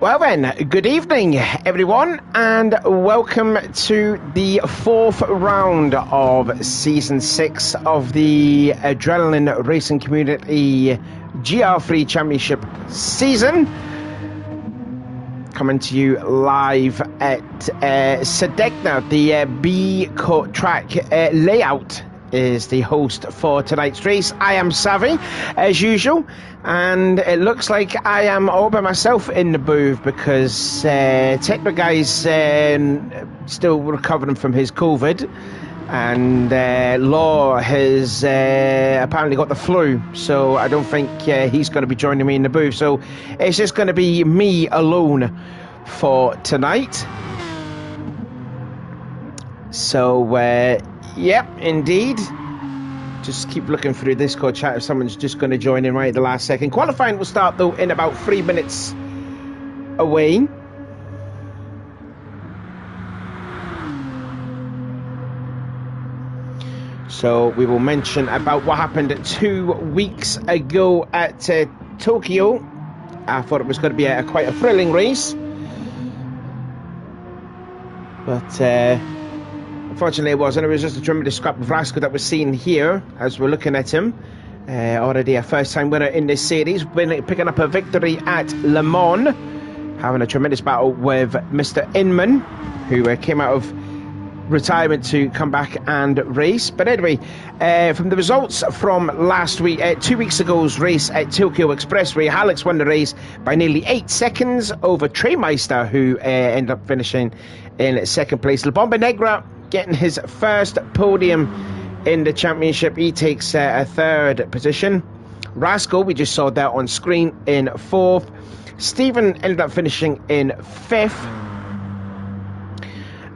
Well then, good evening everyone, and welcome to the fourth round of Season 6 of the Adrenaline Racing Community Gr.3 Championship season. Coming to you live at Sardegna. The B-cut track layout is the host for tonight's race. I am Savvy, as usual, and it looks like I am all by myself in the booth because Techno Guy's still recovering from his COVID, and Law has apparently got the flu, so I don't think he's going to be joining me in the booth. So it's just going to be me alone for tonight. So yep, indeed. Just keep looking through Discord chat if someone's just going to join in right at the last second. Qualifying will start though in about 3 minutes away. So we will mention about what happened 2 weeks ago at Tokyo. I thought it was going to be quite a thrilling race, but unfortunately it wasn't. It was just a tremendous scrap of Rascal that we're seeing here as we're looking at him. Already a first time winner in this series, picking up a victory at Le Mans, having a tremendous battle with Mr. Inman, who came out of retirement to come back and race. But anyway, from the results from last week, 2 weeks ago's race at Tokyo Expressway, Alex won the race by nearly 8 seconds over Treymeister, who ended up finishing in second place. La Bomba Negra getting his first podium in the championship. He takes a third position. Rascal, we just saw that on screen, in fourth. Stephen ended up finishing in fifth.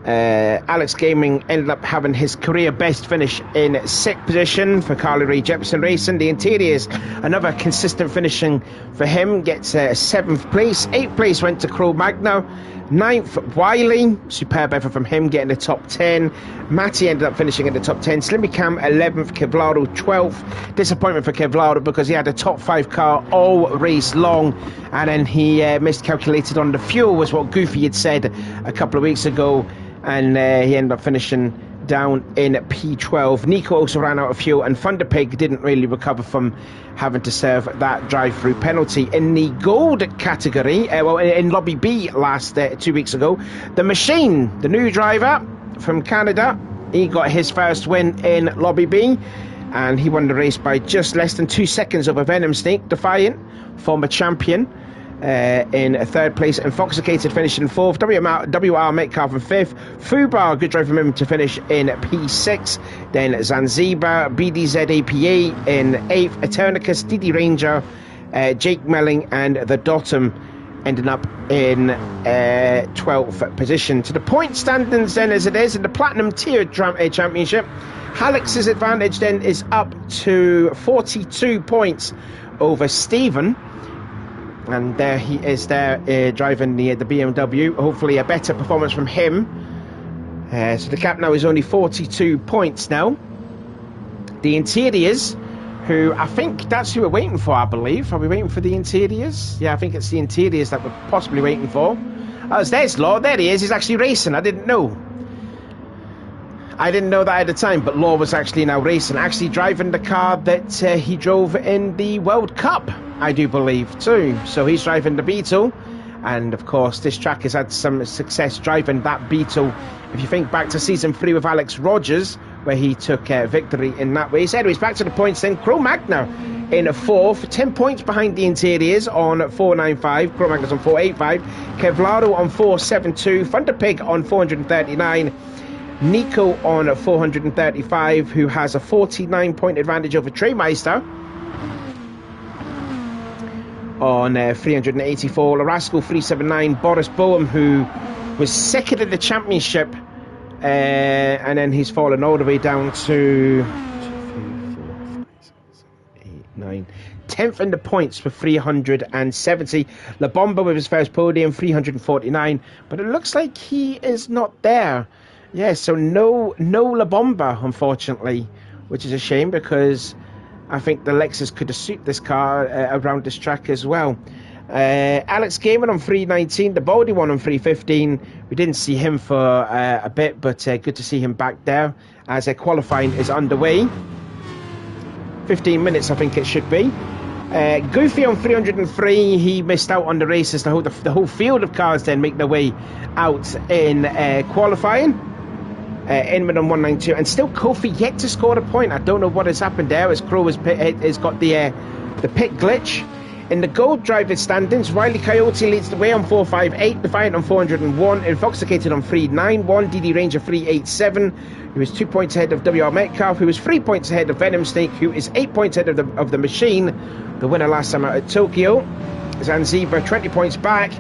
Alex Gaming ended up having his career best finish in sixth position for Carly Rae Jepsen Racing. The Interiors, another consistent finishing for him, gets seventh place. Eighth place went to Cro Magna. Ninth, Wiley, superb effort from him, getting the top 10. Matty ended up finishing in the top 10. Slimmy Cam 11th, Kevlaro 12th. Disappointment for Kevlaro because he had a top 5 car all race long, and then he miscalculated on the fuel, was what Goofy had said a couple of weeks ago, and he ended up finishing down in P12. Nico also ran out of fuel, and Thunderpig didn't really recover from having to serve that drive-through penalty. In the gold category, in Lobby B last 2 weeks ago, the Machine, the new driver from Canada, he got his first win in Lobby B, and he won the race by just less than 2 seconds over Venom Snake Defiant, former champion, in third place. Infoxicated finishing in fourth. WR Metcalf in fifth. Fubar, good drive from him to finish in P6. Then Zanzibar, BDZ APA in eighth. Eternicus, DD Ranger, Jake Melling, and the Dotum ending up in 12th position. To the point standings then, as it is in the Platinum Tier Championship, Alex's advantage then is up to 42 points over Stephen. And there he is there, driving the BMW. Hopefully a better performance from him. So the cap now is only 42 points now. The Interiors, who I think that's who we're waiting for, I believe. Are we waiting for the Interiors? Yeah, I think it's the Interiors that we're possibly waiting for. Oh, there's Law. There he is. He's actually racing. I didn't know. I didn't know that at the time, but Law was actually now racing, actually driving the car that he drove in the World Cup, I do believe, too. So he's driving the Beetle, and of course this track has had some success driving that Beetle. If you think back to season 3 with Alex Rogers, where he took victory in that race. Anyways, back to the points then. Cro Magna in fourth, 10 points behind the Interiors on 495. Cro Magna's on 485. Kevlaro on 472. Thunderpig on 439. Nico on 435, who has a 49-point advantage over Treymeister on 384. Rascal 379. Boris Boehm, who was second in the championship, and then he's fallen all the way down to 10th in the points for 370. La Bomba with his first podium, 349, but it looks like he is not there. Yeah, so no La Bomba, unfortunately, which is a shame because I think the Lexus could have suited this car around this track as well. Alex Gaiman on 3:19, the Baldy one on 3:15. We didn't see him for a bit, but good to see him back there as qualifying is underway. 15 minutes, I think it should be. Goofy on 303, he missed out on the races. The whole field of cars then make their way out in qualifying. Inman on 192, and still Kofi yet to score a point. I don't know what has happened there, as Crow has got the pit glitch. In the gold driver standings, Riley Coyote leads the way on 458, Defiant on 401, Infoxicated on 391, DD Ranger 387, who is 2 points ahead of WR Metcalf, who is 3 points ahead of Venom Snake, who is 8 points ahead of the Machine, the winner last time out at Tokyo. Zanzibar 20 points back,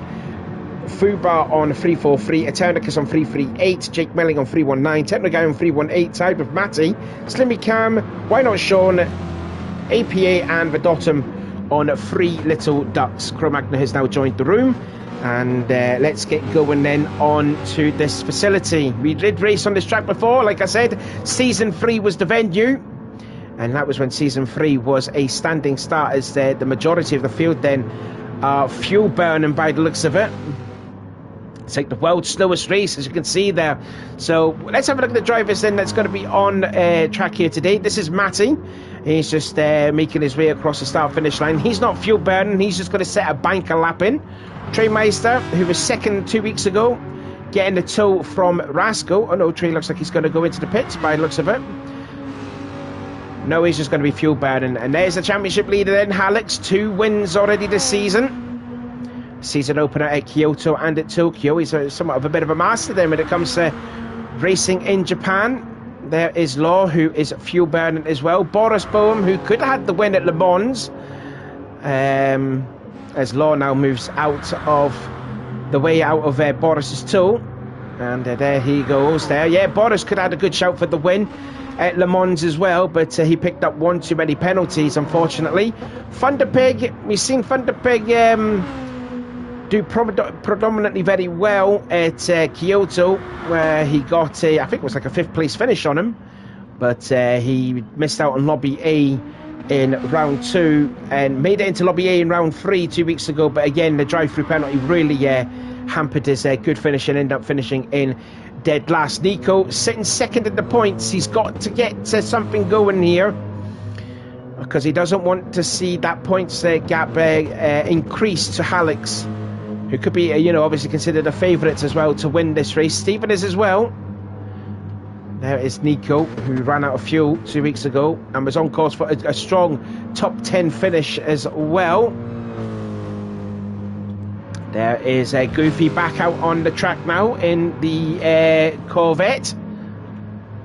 Fubar on 343, Eternicus on 338, Jake Melling on 319, Technoguy on 318, tied with Matty, Slimmy Cam, Why Not Sean, APA and Vedotum on 3 Little Ducks. Cro-Magnon has now joined the room, and let's get going then on to this facility. We did race on this track before, like I said. Season 3 was the venue, and that was when Season 3 was a standing start, as the majority of the field then are fuel burning by the looks of it. It's like the world's slowest race, as you can see there. So let's have a look at the drivers then that's going to be on track here today. This is Matty. He's just making his way across the start-finish line. He's not fuel burning. He's just going to set a banker lap in. Trey Meister, who was second 2 weeks ago, getting the tow from Rascal. Oh no, Trey looks like he's going to go into the pits by the looks of it. No, he's just going to be fuel burning. And there's the championship leader then, Hallex. 2 wins already this season. Season opener at Kyoto and at Tokyo. He's somewhat of a bit of a master then when it comes to racing in Japan. There is Law, who is fuel burning as well. Boris Boehm, who could have had the win at Le Mans, as Law now moves out of the way out of Boris's tow. And there he goes there. Yeah, Boris could have had a good shout for the win at Le Mans as well, but he picked up one too many penalties, unfortunately. Thunderpig, we've seen Thunderpig do predominantly very well at Kyoto, where he got I think it was like a 5th place finish on him, but he missed out on Lobby A in round 2 and made it into Lobby A in round 3 2 weeks ago, but again the drive-through penalty really hampered his good finish and ended up finishing in dead last. Nico sitting second in the points. He's got to get something going here, because he doesn't want to see that points gap increase to Hallex, who could be, obviously considered a favourite as well to win this race. Stephen is as well. There is Nico, who ran out of fuel 2 weeks ago and was on course for a strong top 10 finish as well. There is Goofy back out on the track now in the Corvette.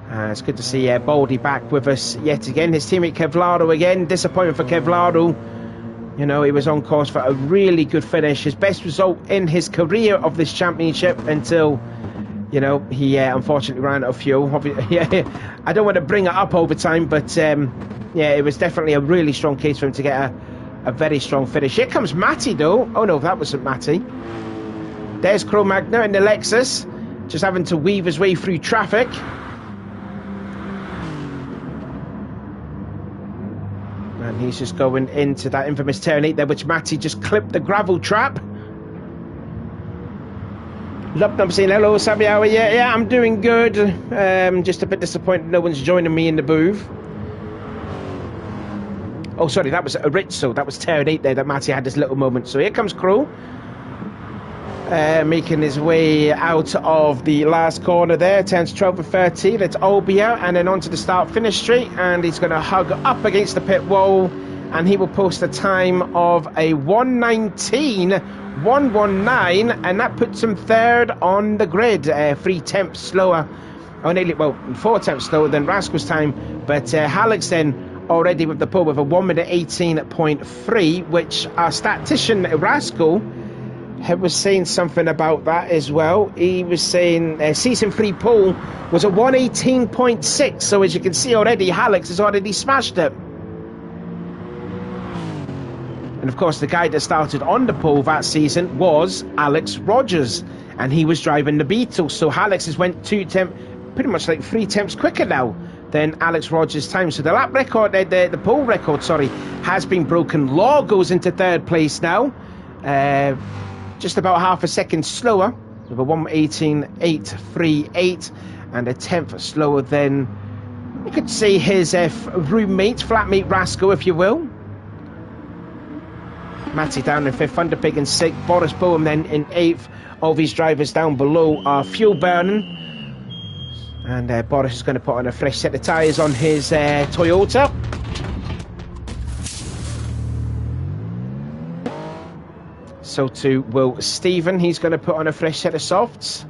It's good to see Baldy back with us yet again. His teammate Kevlaro again. Disappointment for Kevlaro. He was on course for a really good finish. His best result in his career of this championship until, he unfortunately ran out of fuel. I don't want to bring it up over time, but it was definitely a really strong case for him to get a very strong finish. Here comes Matty though. Oh no, that wasn't Matty. There's Cro-Magnon in the Lexus, just having to weave his way through traffic. And he's just going into that infamous turn 8 there, which Matty just clipped the gravel trap. Lupnum saying hello, Sabiawa. Yeah, I'm doing good. Just a bit disappointed no one's joining me in the booth. Oh, sorry, that was a Rizzo. That was turn 8 there that Matty had this little moment. So here comes Crow, making his way out of the last corner there. Turns 12 and 13. It's Albia, and then onto the start-finish straight. And he's going to hug up against the pit wall, and he will post a time of a 1:19.119, and that puts him third on the grid. 3 tenths slower, or nearly, 4 tenths slower than Rascal's time. But Hallex then already with the pole with a 1:18.3, which our statistician Rascal was saying something about that as well. He was saying season 3 pole was a 1:18.6, so as you can see already, Hallex has already smashed it. And of course the guy that started on the pole that season was Alex Rogers, and he was driving the Beetle, so Hallex has went pretty much like 3 tenths quicker now than Alex Rogers' time. So the lap record, the pole record, has been broken. Law goes into third place now. just about half a second slower with a 1:18.838 and a tenth slower than, you could say, his roommate, flatmate Rascal, if you will. Matty down in 5th, Thunderpig in 6th, Boris Boehm then in 8th. All these drivers down below are fuel burning. And Boris is going to put on a fresh set of tyres on his Toyota. So too will Stephen. He's going to put on a fresh set of softs.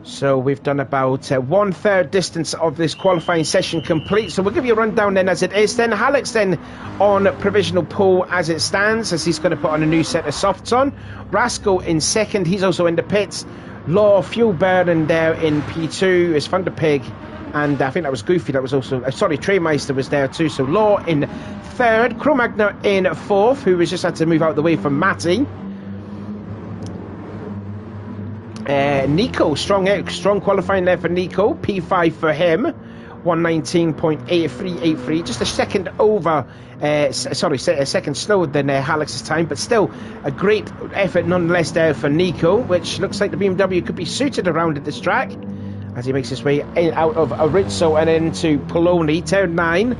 So we've done about 1/3 distance of this qualifying session complete. So we'll give you a rundown then as it is. Then Alex then on provisional pole as it stands, as he's going to put on a new set of softs on. Rascal in 2nd. He's also in the pits. Law fuel burning there in P2 is Thunderpig. And I think that was Goofy. That was also... sorry, Traymeister was there too. So Law in 3rd. Cro-Magna in 4th, who was just had to move out of the way from Matty. Nico, strong qualifying there for Nico. P5 for him. 1:19.8383. Just a second over... a second slower than Alex's time. But still, a great effort nonetheless there for Nico, which looks like the BMW could be suited around at this track, as he makes his way in, out of Arezzo and into Poloni, turn 9.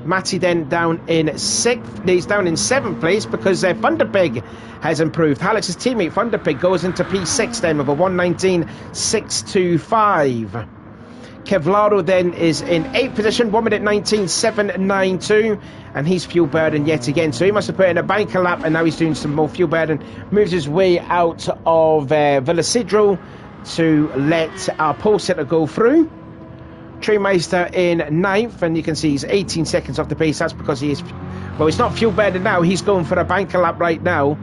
Matty then down in 6th. He's down in 7th place because Thunderpig has improved. Alex's teammate Thunderpig goes into P6 then with a 1:19.625. Kevlaro then is in 8th position, 1:19.792, and he's fuel burning yet again. So he must have put in a banker lap, and now he's doing some more fuel burning. Moves his way out of Villasidro to let our pole sitter go through. Traymeister in 9th, and you can see he's 18 seconds off the pace. That's because he is, well, he's not fuel burning now, he's going for a banker lap right now.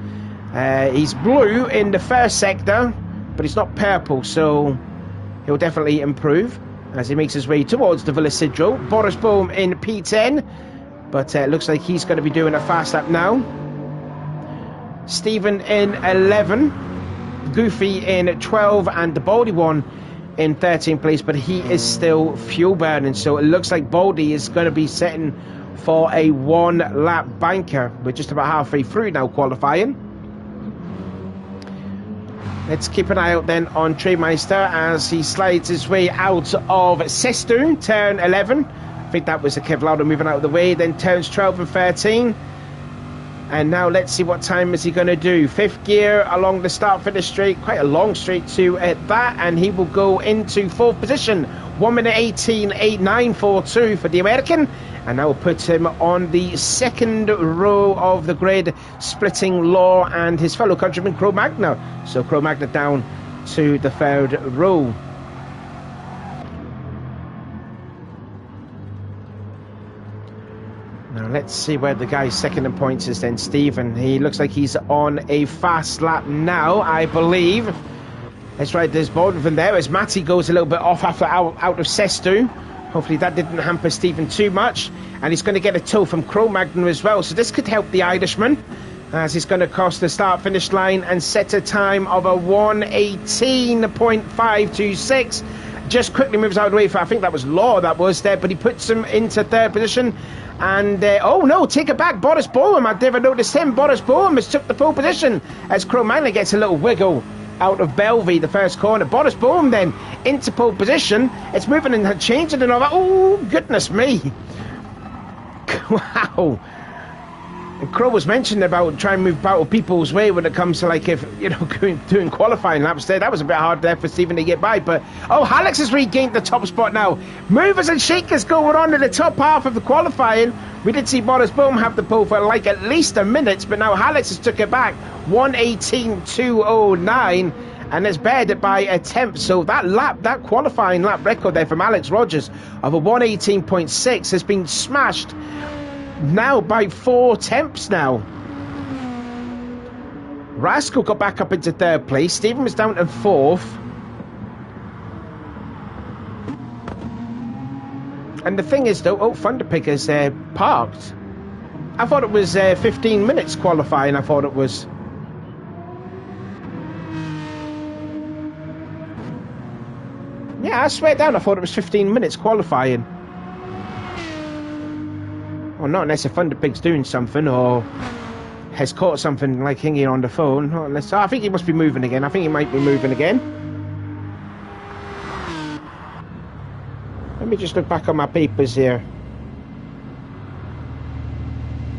He's blue in the first sector, but he's not purple, so he'll definitely improve as he makes his way towards the Villasidro. Boris Boehm in P10, but it looks like he's going to be doing a fast lap now. Stephen in 11. Goofy in 12, and the Baldy one in 13th place, but he is still fuel burning, so it looks like Baldy is going to be setting for a 1-lap banker. We're just about halfway through now qualifying. Let's keep an eye out then on Traymeister as he slides his way out of Sestu, turn 11. I think that was a Kevlaro moving out of the way, then turns 12 and 13. And now let's see what time is he going to do. 5th gear along the start-finish straight. Quite a long straight too at that. And he will go into 4th position. 1:18.8942 for the American. And that will put him on the 2nd row of the grid, splitting Law and his fellow countryman Cro-Magna. So Cro-Magna down to the 3rd row. Now let's see where the guy's second in points is then, Stephen. He looks like he's on a fast lap now, I believe. Let's ride this board from there as Matty goes a little bit off after out of Sestu. Hopefully that didn't hamper Stephen too much. And he's going to get a tow from Cro-Magna as well. So this could help the Irishman, as he's going to cross the start-finish line and set a time of a 1:18.526. Just quickly moves out of the way for, I think that was Law that was there, but he puts him into 3rd position. And, oh no, take it back, Boris Boehm. I've never noticed him. Boris Boehm has took the pole position as Cro-Magna gets a little wiggle out of Belvey, the first corner. Boris Boehm then into pole position. It's moving and changing and all that. Oh, goodness me. Wow. And Crow was mentioning about trying to move battle people's way when it comes to, like, if, you know, doing qualifying laps there. That was a bit hard there for Stephen to get by. But, oh, Alex has regained the top spot now. Movers and shakers going on in the top half of the qualifying. We did see Boris Boehm have the pole for, like, at least a minute. But now Alex has took it back. 1:18.209. And has bared it by a tenth. So that lap, that qualifying lap record there from Alex Rogers of a 1:18.6 has been smashed now by 4 tenths now. Rascal got back up into 3rd place. Stephen was down to 4th. And the thing is, though, oh, Thunderpig is parked. I thought it was 15 minutes qualifying. I thought it was. Yeah, I swear down, I thought it was 15 minutes qualifying. Or not unless a Thunderpig's doing something, or has caught something like hanging on the phone. Oh, I think he must be moving again. I think he might be moving again. Let me just look back on my papers here.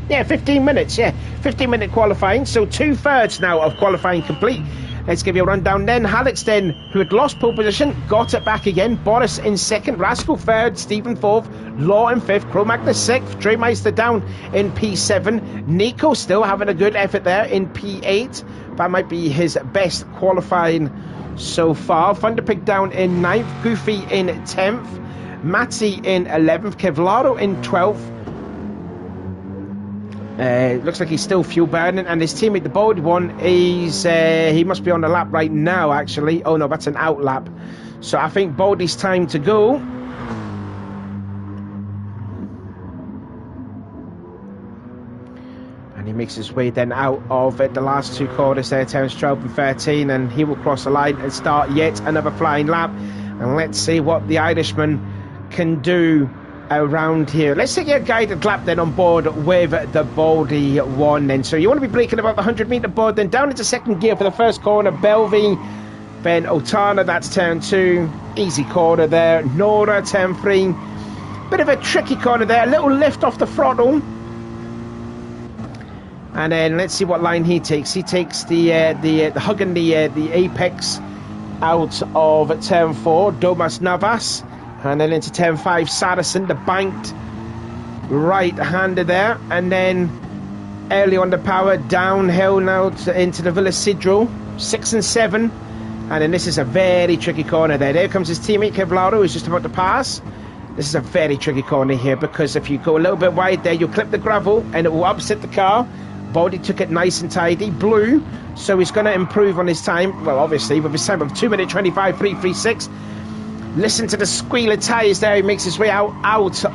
Yeah, 15 minutes, yeah. 15-minute qualifying, so 2/3 now of qualifying complete. Let's give you a rundown then. Alex then, who had lost pole position, got it back again. Boris in second, Rascal third, Stephen fourth, Law in fifth, Cro Magnus sixth, Treymeister down in P7. Nico still having a good effort there in P8. That might be his best qualifying so far. Thunderpig down in 9th, Goofy in 10th, Matty in 11th, Kevlaro in 12th. Looks like he's still fuel burning, and his teammate, the Baldy one, he must be on the lap right now, actually. Oh no, that's an out lap. So I think Baldy's time to go. And he makes his way then out of the last two corners there, turns 12 and 13, and he will cross the line and start yet another flying lap. And let's see what the Irishman can do around here. Let's take a guided lap then on board with the Baldy one then. So you want to be braking about the 100-meter board, then down into second gear for the first corner. Belvy, then Otana, that's turn 2. Easy corner there. Nora, turn 3. Bit of a tricky corner there. A little lift off the throttle. And then let's see what line he takes. He takes the hugging the apex out of turn 4. Domas Navas. And then into turn 5, Saracen, the banked right-hander there. And then early on the power, downhill now into the Villa Sidro, 6 and 7. And then this is a very tricky corner there. There comes his teammate, Kevlaro, who's just about to pass. This is a very tricky corner here, because if you go a little bit wide there, you'll clip the gravel and it will upset the car. Baldy took it nice and tidy. Blue, so he's going to improve on his time. Well, obviously, with his time of 2 minute 25.336. Listen to the squeal of tyres there. He makes his way out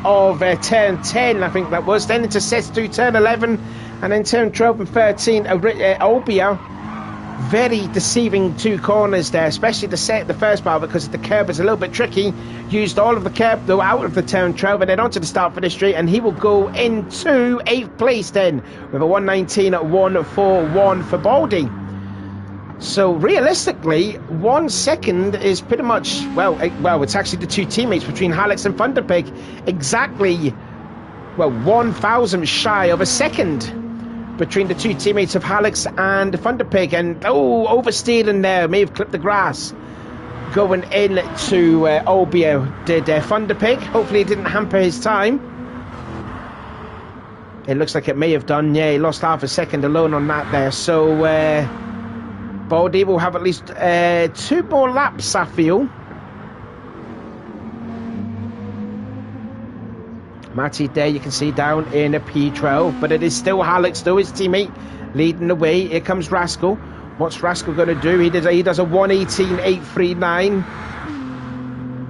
of turn 10, I think that was. Then into sets through turn 11. And then turn 12 and 13. Albia. Very deceiving two corners there, especially the first bar, because the curb is a little bit tricky. Used all of the curb, though, out of the turn 12 and then onto the start finish straight. And he will go into 8th place then with a 1:19.141 for Baldy. So realistically, 1 second is pretty much, well, it's actually the two teammates between Alex and Thunderpig, exactly, 1,000 shy of a second between the two teammates of Alex and Thunderpig. And oversteering there, may have clipped the grass. Going into Albia did Thunderpig. Hopefully it didn't hamper his time. It looks like it may have done. Yeah, he lost half a second alone on that there. So Baldy will have at least 2 more laps, I feel. Matty there, you can see down in a P12, but it is still Alex, though, his teammate, leading the way. Here comes Rascal. What's Rascal going to do? He does a 1:18.839.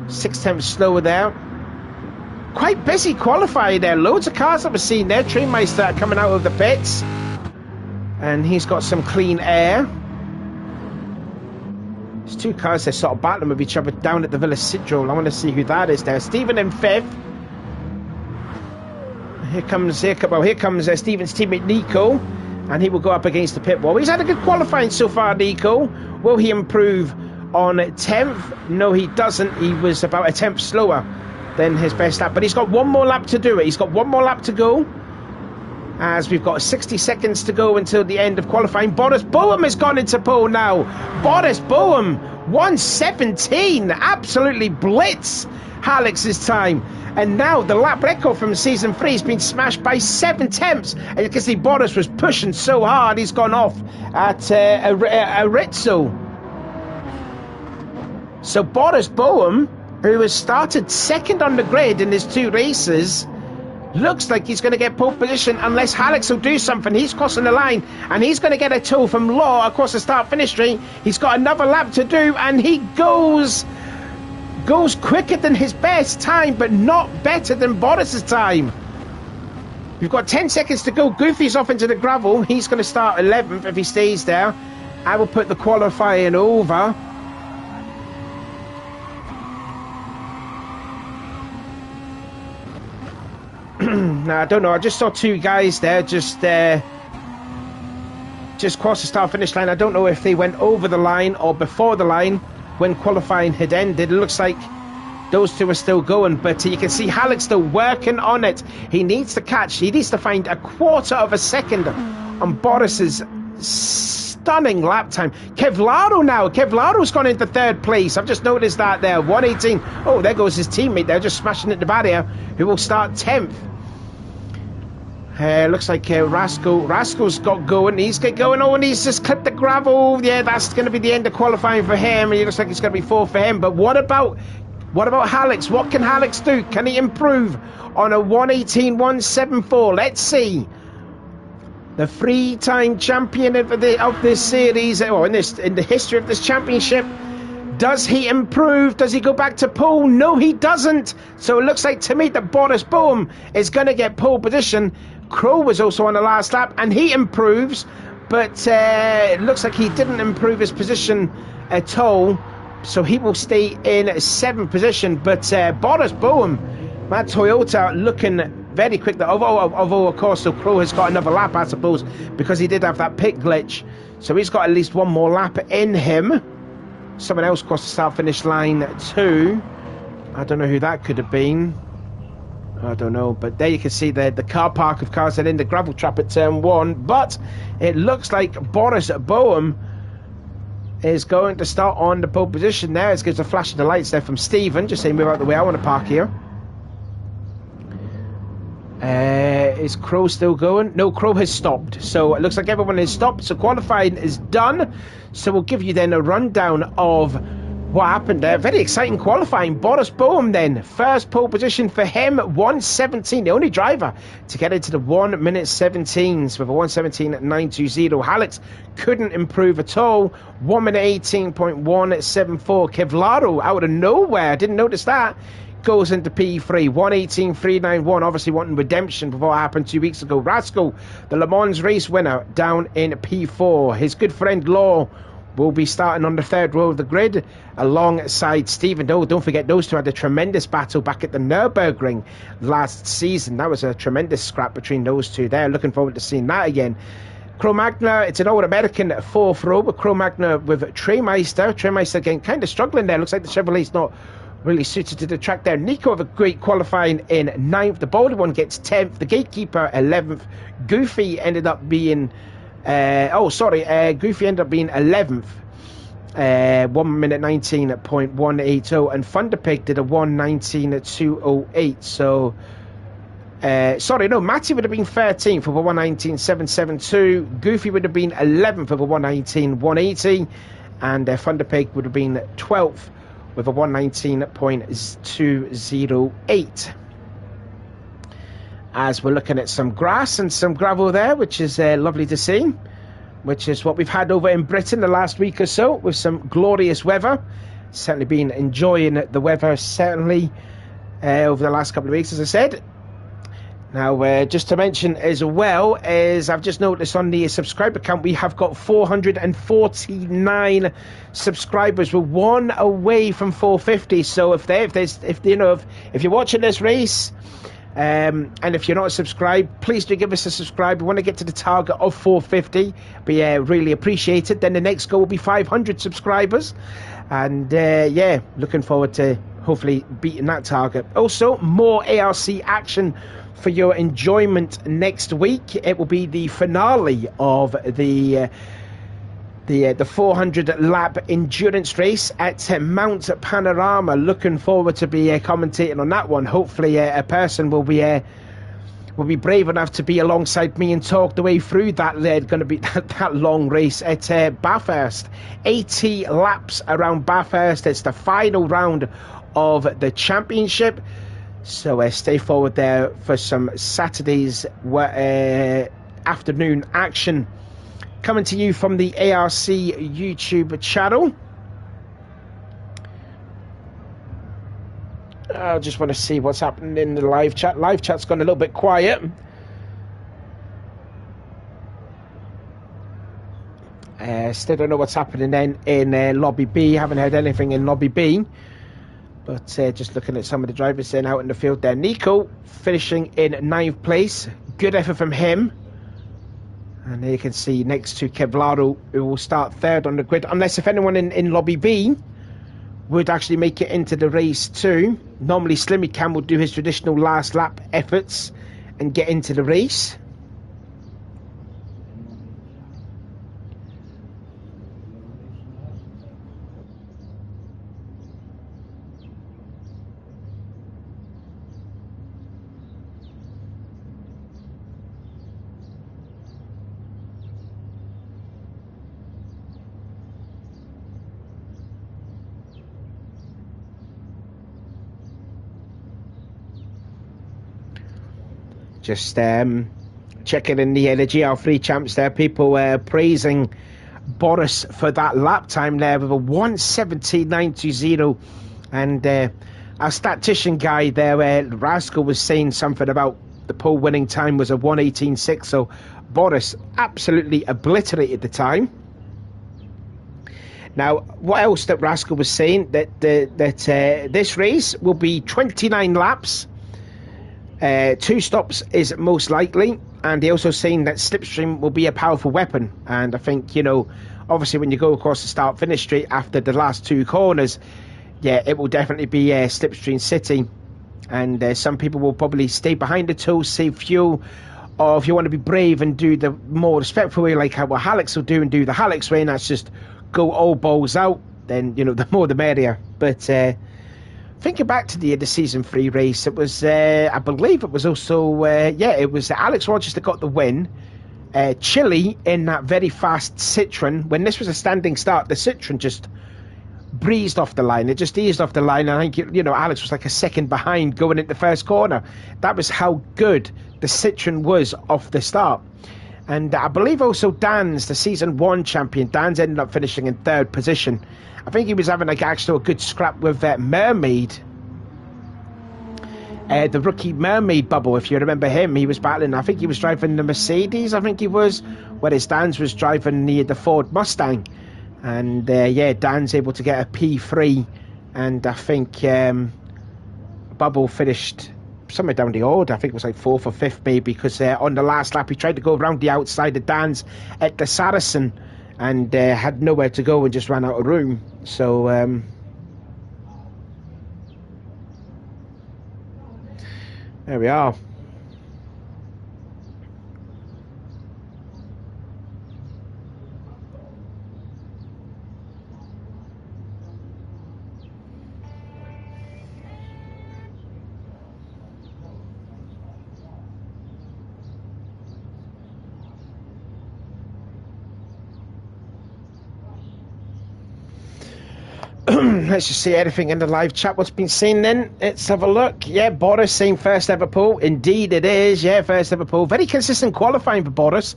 0.6 slower there. Quite busy qualifying there. Loads of cars that we're seeing there. Treymeister coming out of the pits. And he's got some clean air. There's 2 cars that sort of battling with each other down at the Villa Sidro. I want to see who that is there. Stephen in 5th. Here comes Stephen's teammate Nico, and he will go up against the pit wall. He's had a good qualifying so far, Nico. Will he improve on 10th? No, he doesn't. He was about a 10th slower than his best lap, but he's got 1 more lap to do it. He's got 1 more lap to go, as we've got 60 seconds to go until the end of qualifying. Boris Boehm has gone into pole now. Boris Boehm, 1:17, absolutely blitz Alex's time. And now the lap record from season 3 has been smashed by 7 tenths. And you can see Boris was pushing so hard, he's gone off at Arezzo. So Boris Boehm, who has started second on the grid in his 2 races, looks like he's going to get pole position unless Alex will do something. He's crossing the line, and he's going to get a tow from Law across the start-finish straight. He's got another lap to do, and he goes quicker than his best time, but not better than Boris's time. We've got 10 seconds to go. Goofy's off into the gravel. He's going to start 11th if he stays there. I will put the qualifying over. Now, I don't know. I just saw 2 guys there just just crossed the start-finish line. I don't know if they went over the line or before the line when qualifying had ended. It looks like those two are still going, but you can see Halleck still working on it. He needs to catch. He needs to find a quarter of a second on Boris's stunning lap time. Kevlaro now. Kevlaro's gone into third place. I've just noticed that there. 118. Oh, there goes his teammate. They're just smashing at the barrier, who will start 10th. Looks like Rascal's got going. He's got going. Oh, and he's just clipped the gravel. Yeah, that's going to be the end of qualifying for him. He looks like it's going to be 4th for him. But what about Hallex? What can Hallex do? Can he improve on a 118.174? Let's see. The 3-time champion of this series, or in the history of this championship. Does he improve? Does he go back to pole? No, he doesn't. So it looks like to me that Boris Boehm is going to get pole position. Crow was also on the last lap, and he improves. But it looks like he didn't improve his position at all. So he will stay in 7th position. But Boris Boehm, that Toyota, looking very quick. Although of course, so Crow has got another lap, I suppose, because he did have that pit glitch. So he's got at least one more lap in him. Someone else crossed the start-finish line too. I don't know who that could have been. I don't know. But there you can see the car park of cars that in the gravel trap at turn 1. But it looks like Boris Boehm is going to start on the pole position there. It gives a flash of the lights there from Stephen. Just saying, move out the way. I want to park here. Is Crow still going? No, Crow has stopped. So it looks like everyone has stopped. So qualifying is done. So we'll give you then a rundown of what happened there. Very exciting qualifying. Boris Boehm then, first pole position for him, 1:17. The only driver to get into the 1 minute 17s with a 1:17.920. Hallex couldn't improve at all. 1 minute 18.174. Kevlaro out of nowhere. Didn't notice that. Goes into P3, 1:18.391, obviously wanting redemption for what happened 2 weeks ago. Rascal, the Le Mans race winner, down in P4. His good friend Law will be starting on the 3rd row of the grid alongside Stephen. Oh, don't forget, those two had a tremendous battle back at the Nürburgring last season. That was a tremendous scrap between those two there. Looking forward to seeing that again. Cro-Magna, it's an all-American 4th row, but Cro-Magna with Treymeister. Treymeister again kind of struggling there. Looks like the Chevrolet's not really suited to the track there. Nico with a great qualifying in 9th. The bolder one gets 10th. The Gatekeeper 11th. Goofy ended up being Goofy ended up being 11th. 1 minute 19.180, and Thunderpig did a 1:19.208. So Matty would have been 13th with a 1:19.772. Goofy would have been 11th with a 1:19.180, and Thunderpig would have been 12th with a 1:19.208. As we're looking at some grass and some gravel there, which is lovely to see, which is what we've had over in Britain the last week or so, with some glorious weather. Certainly been enjoying the weather, certainly, over the last couple of weeks, as I said. Now, just to mention as well, is I've just noticed on the subscriber count, we have got 449 subscribers. We're one away from 450. So if you're watching this race, and if you're not subscribed, please do give us a subscribe. We want to get to the target of 450. Be really appreciated. Then the next goal will be 500 subscribers, and looking forward to hopefully beating that target. Also, more ARC action for your enjoyment next week. It will be the finale of the 400 lap endurance race at Mount Panorama. Looking forward to be commentating on that one. Hopefully a person will be brave enough to be alongside me and talk the way through that. Going to be that long race at Bathurst. 80 laps around Bathurst. It's the final round of the championship. So stay forward there for some Saturday's afternoon action. Coming to you from the ARC YouTube channel. I just want to see what's happening in the live chat. Live chat's gone a little bit quiet. Still don't know what's happening then in Lobby B. Haven't heard anything in Lobby B. But just looking at some of the drivers then out in the field there. Nico finishing in 9th place. Good effort from him. And there you can see next to Kevlaro, who will start third on the grid, unless if anyone in Lobby B would actually make it into the race too. Normally Slimmy Cam will do his traditional last lap efforts and get into the race. Just checking in the GR3 champs there. People praising Boris for that lap time there with a 1:17.920. And our statistician guy there, Rascal, was saying something about the pole winning time was a 1:18.6. So Boris absolutely obliterated the time. Now, what else that Rascal was saying? That this race will be 29 laps. 2 stops is most likely, and they're also saying that slipstream will be a powerful weapon. And I think, you know, obviously when you go across the start-finish straight after the last 2 corners, yeah, it will definitely be slipstream city. And some people will probably stay behind the tools, save fuel, or if you want to be brave and do the more respectful way, like how what Hallex will do and do the Hallex way, and that's just go all balls out, then, you know, the more the merrier. But thinking back to the season 3 race, it was, I believe it was also, it was Alex Rogers that got the win. Chile in that very fast Citroen. When this was a standing start, the Citroen just breezed off the line. It just eased off the line. I think, you know, Alex was like a second behind going into the first corner. That was how good the Citroen was off the start. And I believe also Dan's, the season 1 champion, Dan's ended up finishing in 3rd position. I think he was having like actually a good scrap with Mermaid. The rookie Mermaid Bubble, if you remember him, he was battling. I think he was driving the Mercedes, I think he was, whereas Dan's was driving the Ford Mustang. And Dan's able to get a P3, and I think Bubble finished somewhere down the order. I think it was like 4th or 5th maybe, because on the last lap he tried to go around the outside of Dan's at the Saracen and had nowhere to go and just ran out of room. So there we are. Let's just see anything in the live chat. What's been seen then? Let's have a look. Yeah, Boris saying first ever pole. Indeed it is. Yeah, first ever pole. Very consistent qualifying for Boris.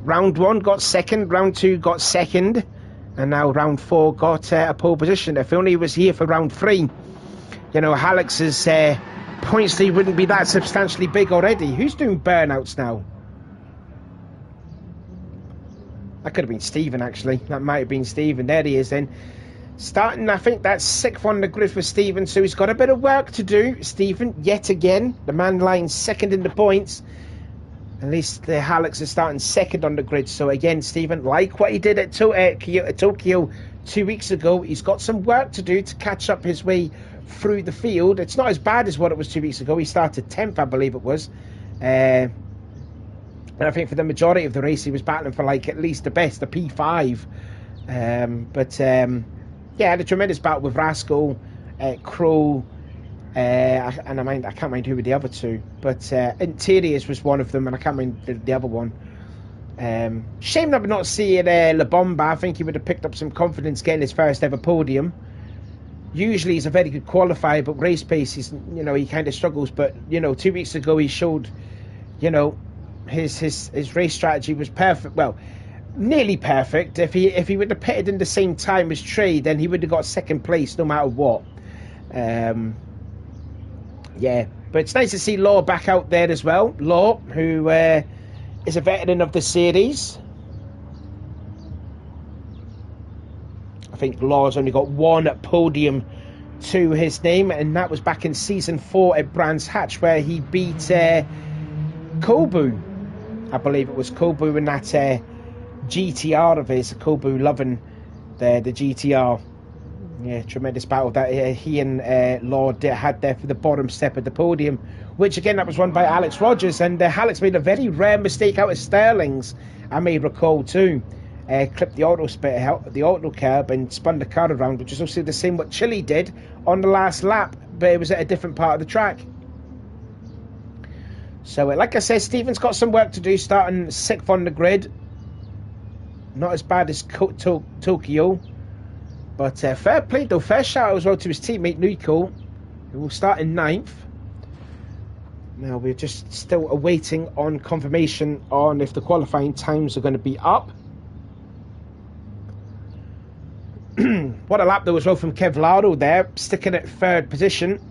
Round 1 got 2nd. Round 2 got 2nd. And now round 4 got a pole position. If only he was here for round 3. You know, Alex's points lead wouldn't be that substantially big already. Who's doing burnouts now? That could have been Stephen, actually. That might have been Stephen. There he is then. Starting, I think that's 6th on the grid for Stephen, so he's got a bit of work to do. Stephen, yet again, the man lying 2nd in the points. At least the Hallex is starting 2nd on the grid. So again, Stephen, like what he did at Tokyo 2 weeks ago, he's got some work to do to catch up his way through the field. It's not as bad as what it was 2 weeks ago. He started 10th, I believe it was. And I think for the majority of the race, he was battling for like at least the best, the P5. Yeah, had a tremendous battle with Rascal, Crow, and I can't mind who were the other 2, but Interiors was one of them, and I can't mind the other one. Shame that we're not seeing La Bomba. I think he would have picked up some confidence getting his first ever podium. Usually he's a very good qualifier, but race pace, he kind of struggles. But 2 weeks ago he showed, his race strategy was perfect. Well, nearly perfect. If he would have pitted in the same time as Trey, then he would have got 2nd place no matter what. Yeah, but it's nice to see Law back out there as well. Law, who is a veteran of the series. I think Law's only got 1 podium to his name, and that was back in season 4 at Brands Hatch, where he beat Kobu. I believe it was Kobu in that GTR of his. Kobu loving the GTR. Yeah, tremendous battle that he and Lord had there for the bottom step of the podium, which again, that was won by Alex Rogers, and Alex made a very rare mistake out of Sterling's, I may recall too. Clipped the auto spit out, the auto curb, and spun the car around, which is also the same what Chile did on the last lap, but it was at a different part of the track. So like I said, Stephen's got some work to do, starting 6th on the grid. Not as bad as Tokyo, but fair play though, fair shout out as well to his teammate Nico, who will start in 9th. Now we're just still awaiting on confirmation on if the qualifying times are going to be up. What a lap though as well from Kevlaro there, sticking at 3rd position.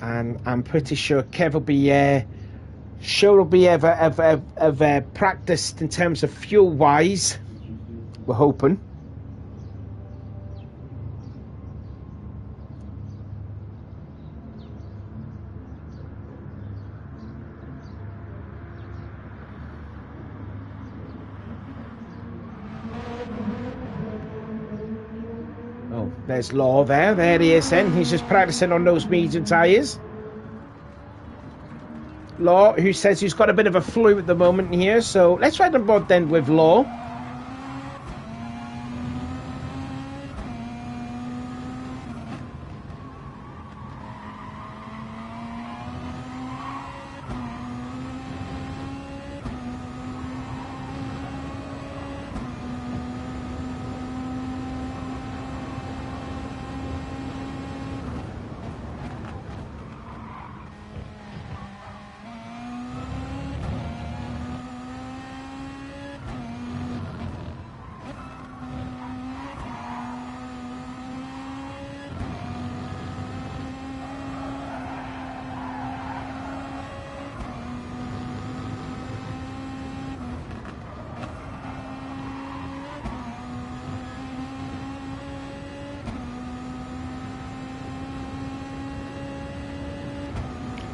And I'm pretty sure Kev will be practiced in terms of fuel wise. We're hoping. Oh, there's Law there. There he is then. He's just practicing on those medium tyres. Law, who says he's got a bit of a flu at the moment here. So let's ride on board then with Law.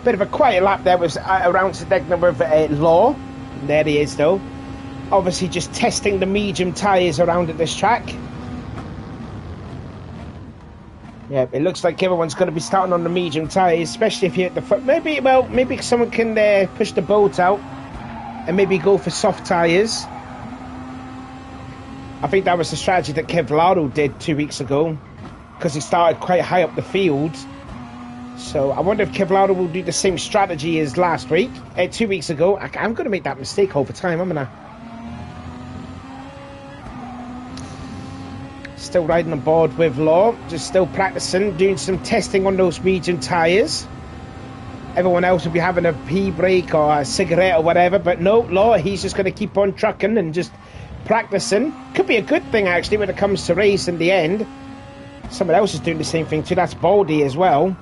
Bit of a quiet lap there was around Sardegna with Law. There he is though. Obviously just testing the medium tyres around at this track. Yeah, it looks like everyone's going to be starting on the medium tyres, especially if you're at the front. Maybe someone can push the boat out and maybe go for soft tyres. I think that was the strategy that Kevlaro did 2 weeks ago, because he started quite high up the field. So I wonder if Kevlaro will do the same strategy as last week, 2 weeks ago. I'm going to make that mistake over time, I'm going to. Still riding on board with Law, just still practicing, doing some testing on those medium tyres. Everyone else will be having a pee break or a cigarette or whatever, but no, Law, he's just going to keep on trucking and just practicing. Could be a good thing actually when it comes to race in the end. Someone else is doing the same thing too, that's Baldy as well.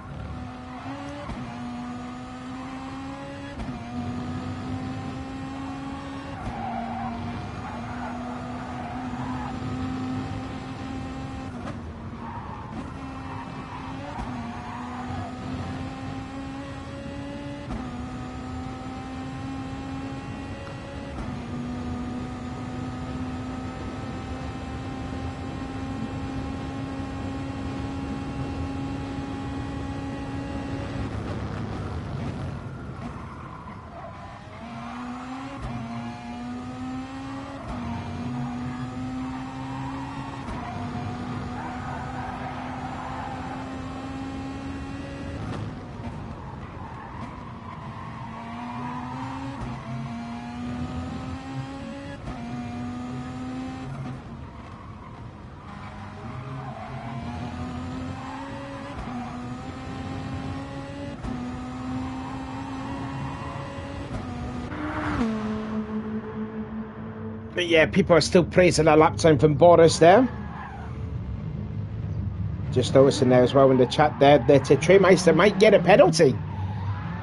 But yeah, people are still praising that lap time from Boris there. Just noticing there as well in the chat there that Treymeister might get a penalty.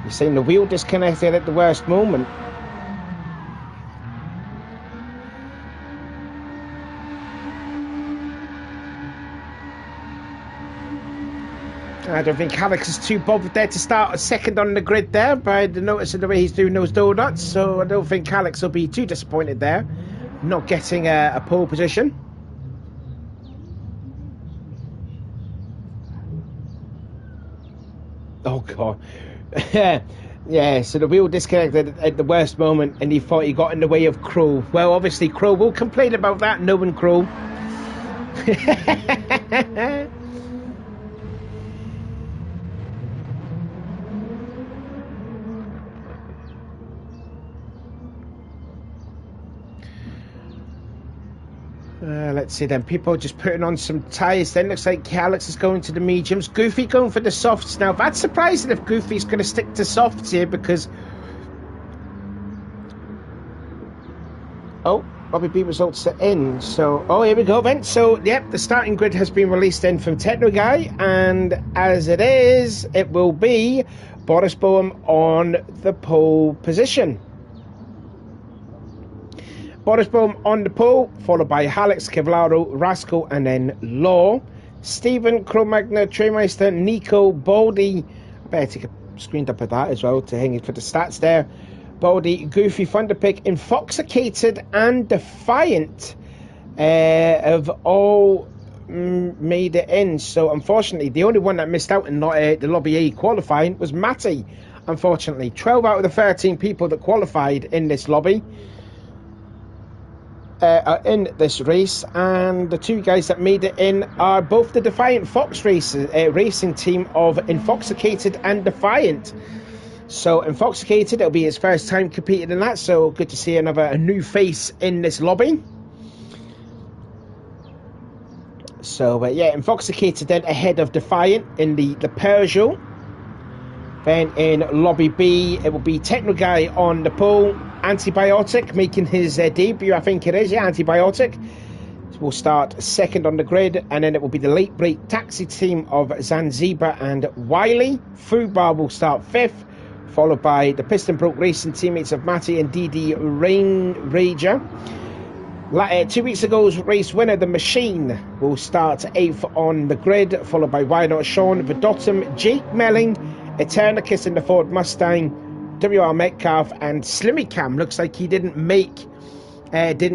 He's saying the wheel disconnected at the worst moment. I don't think Alex is too bothered there to start a second on the grid there by the notice of the way he's doing those donuts, so I don't think Alex will be too disappointed there not getting a pole position. Oh god. Yeah, so the wheel disconnected at the worst moment and he thought he got in the way of Crow. Well, obviously Crow will complain about that, knowing Crow. Let's see then, people just putting on some tyres then. Looks like Alex is going to the mediums, Goofy going for the softs. Now that's surprising if Goofy's going to stick to softs here, because Bobby B results are in. So here we go then. So yep, the starting grid has been released in from Techno Guy, and as it is, it will be Boris Boehm on the pole position. Boris Boehm on the pole, followed by Alex, Kevlaro, Rascal, and then Law. Stephen, Cro-Magna, Treymeister, Nico, Baldy. I better take a screen up of that as well to hang it for the stats there. Baldy, Goofy, Thunderpick, Infoxicated, and Defiant have all made it in. So unfortunately, the only one that missed out in the Lobby A qualifying was Matty. Unfortunately, 12 out of the 13 people that qualified in this lobby are in this race, and the two guys that made it in are both the Defiant Fox racing team of Infoxicated and Defiant. So Infoxicated, it'll be his first time competing in that, so good to see a new face in this lobby. So yeah, Infoxicated then ahead of Defiant in the Peugeot. Then in Lobby B, it will be Techno Guy on the pole, Antibiotic making his debut, I think it is, yeah, Antibiotic will start second on the grid, and then it will be the Late Break Taxi team of Zanzibar and Wiley. Fubar will start fifth, followed by the Piston Broke Racing teammates of Matty and DD Rain Rager. 2 weeks ago's race winner, The Machine, will start 8th on the grid, followed by Why Not Sean, Vidotum, Jake Melling, Eternicus in the Ford Mustang, WR Metcalf, and Slimmy Cam. Looks like he didn't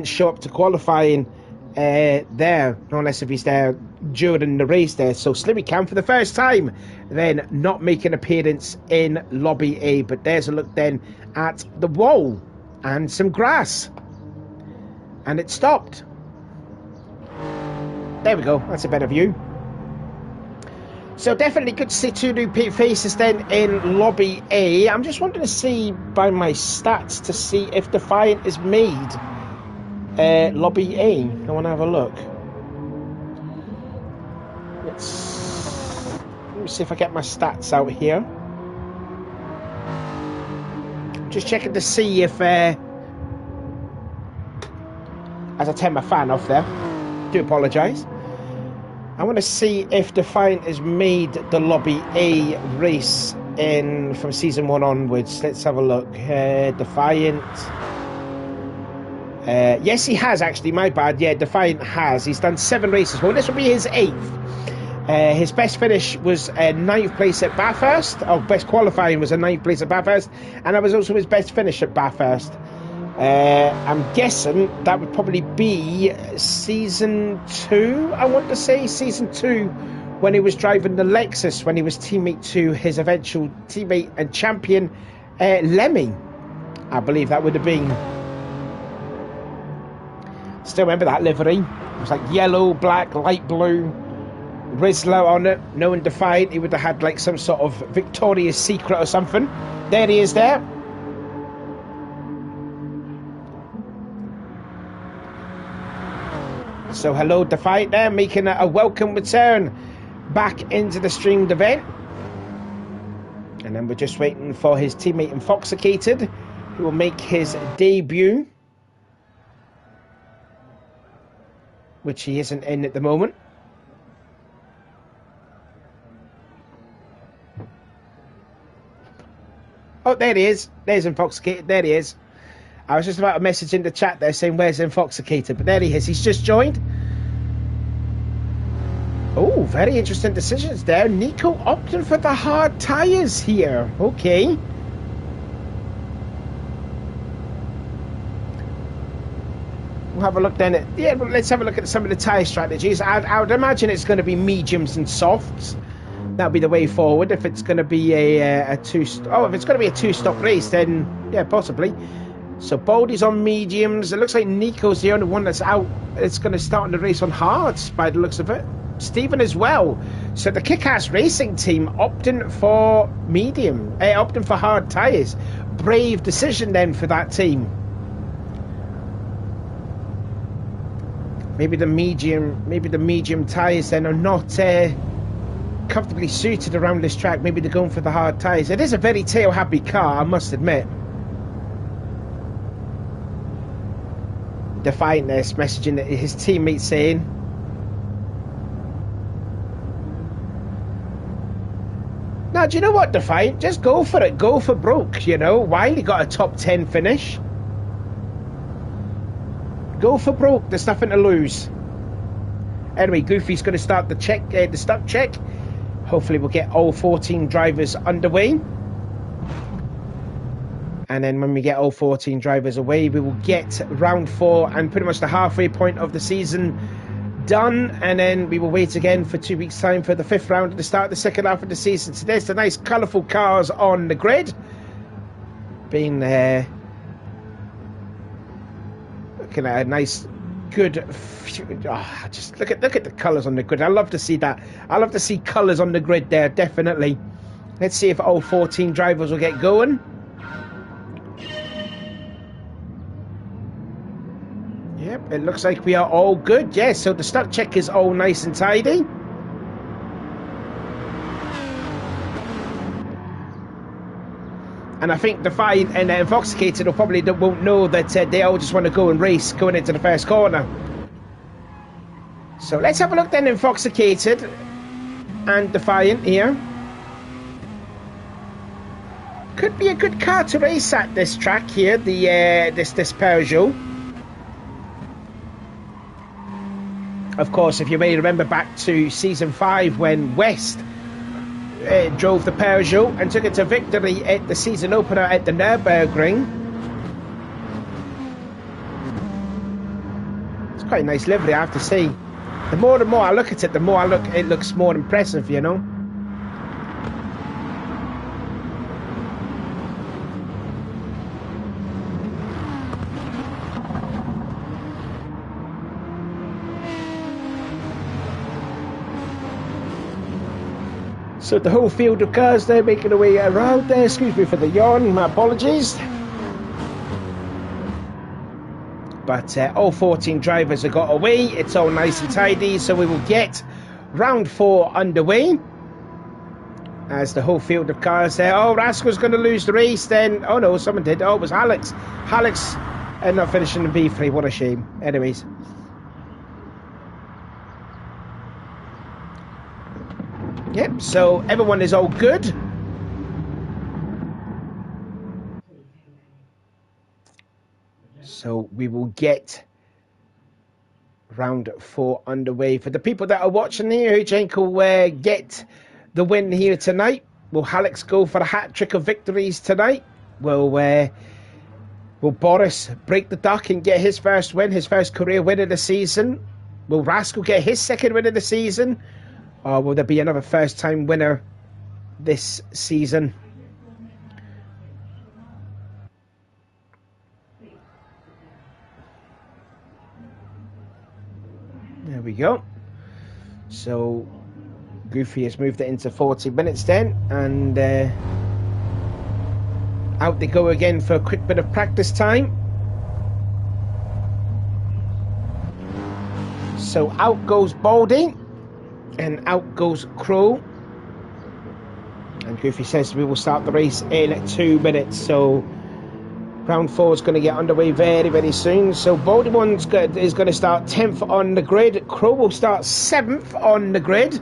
show up to qualifying there, unless if he's there during the race there. So Slimmy Cam for the first time then not make an appearance in Lobby A. But there's a look then at the wall and some grass, and it stopped. There we go, that's a better view. So definitely good to see two new faces then in Lobby A. I'm just wanting to see by my stats to see if Defiant is made Lobby A. I want to have a look. Let me see if I get my stats out here. Just checking to see if as I turn my fan off there, do apologise. I want to see if Defiant has made the Lobby A race from season 1 onwards. Let's have a look. Defiant. Yes, he has actually. My bad. Yeah, Defiant has. He's done 7 races. Well, this will be his 8th. His best finish was 9th place at Bathurst. Oh, best qualifying was a 9th place at Bathurst, and that was also his best finish at Bathurst. I'm guessing that would probably be season 2, I want to say. Season 2, when he was driving the Lexus, when he was teammate to his eventual teammate and champion, Lemmy. I believe that would have been. Still remember that livery. It was like yellow, black, light blue, Rizzler on it. No one Defiant. He would have had like some sort of Victoria's Secret or something. There he is there. So hello Defiant there, making a welcome return back into the streamed event. And then we're just waiting for his teammate Infoxicated, who will make his debut, which he isn't in at the moment. Oh, there he is. There's Infoxicated. There he is. I was just about to message in the chat there saying, where's Infoxicated? But there he is. He's just joined. Oh, very interesting decisions there. Nico opting for the hard tyres here. Okay. We'll have a look then. Yeah, well, let's have a look at some of the tyre strategies. I would imagine it's going to be mediums and softs. That'll be the way forward. If it's going to be if it's going to be a two-stop race, then yeah, possibly. So Baldy's on mediums. It looks like Nico's the only one that's out. It's going to start in the race on hards by the looks of it. Stephen as well. So the Kick-Ass Racing team opting for medium, opting for hard tyres. Brave decision then for that team. Maybe the medium tyres then are not comfortably suited around this track. Maybe they're going for the hard tyres. It is a very tail-happy car, I must admit. Defiant this, messaging his teammates saying, now do you know what, Defiant, just go for it, go for broke, you know. Wiley got a top 10 finish, go for broke, there's nothing to lose. Anyway, Goofy's going to start the check, the stop check. Hopefully we'll get all 14 drivers underway. And then when we get all 14 drivers away, we will get round 4 and pretty much the halfway point of the season done. And then we will wait again for 2 weeks' time for the 5th round at the start of the second half of the season. So there's the nice colourful cars on the grid. Being looking at a nice, good... just look at the colours on the grid. I love to see that. I love to see colours on the grid there, definitely. Let's see if all 14 drivers will get going. Yep, it looks like we are all good. Yes, so the stock check is all nice and tidy. And I think Defiant and Infoxicated will probably won't know that they all just want to go and race going into the first corner. So let's have a look then, Infoxicated and Defiant here. Could be a good car to race at this track here, the this Peugeot. Of course, if you may remember back to Season 5 when West drove the Peugeot and took it to victory at the season opener at the Nürburgring. It's quite a nice livery, I have to say. The more I look at it, the more it looks more impressive, you know. So the whole field of cars there making their way around there. Excuse me for the yawn, my apologies. But all 14 drivers have got away. It's all nice and tidy. So we will get round 4 underway. As the whole field of cars there. Oh, Rascal's going to lose the race then. Oh no, someone did. Oh, it was Alex. Alex ended up finishing in B3. What a shame. Anyways. Yep, so everyone is all good. So we will get round 4 underway. For the people that are watching here, who think will get the win here tonight, will Alex go for a hat-trick of victories tonight? Will Boris break the duck and get his first win, his first career win of the season? Will Rascal get his second win of the season? Or will there be another first-time winner this season? There we go. So Goofy has moved it into 40 minutes then, and out they go again for a quick bit of practice time. So out goes Baldy. And out goes Crow. And Goofy says we will start the race in 2 minutes. So round 4 is going to get underway very, very soon. So Baldy is going to start 10th on the grid. Crow will start 7th on the grid.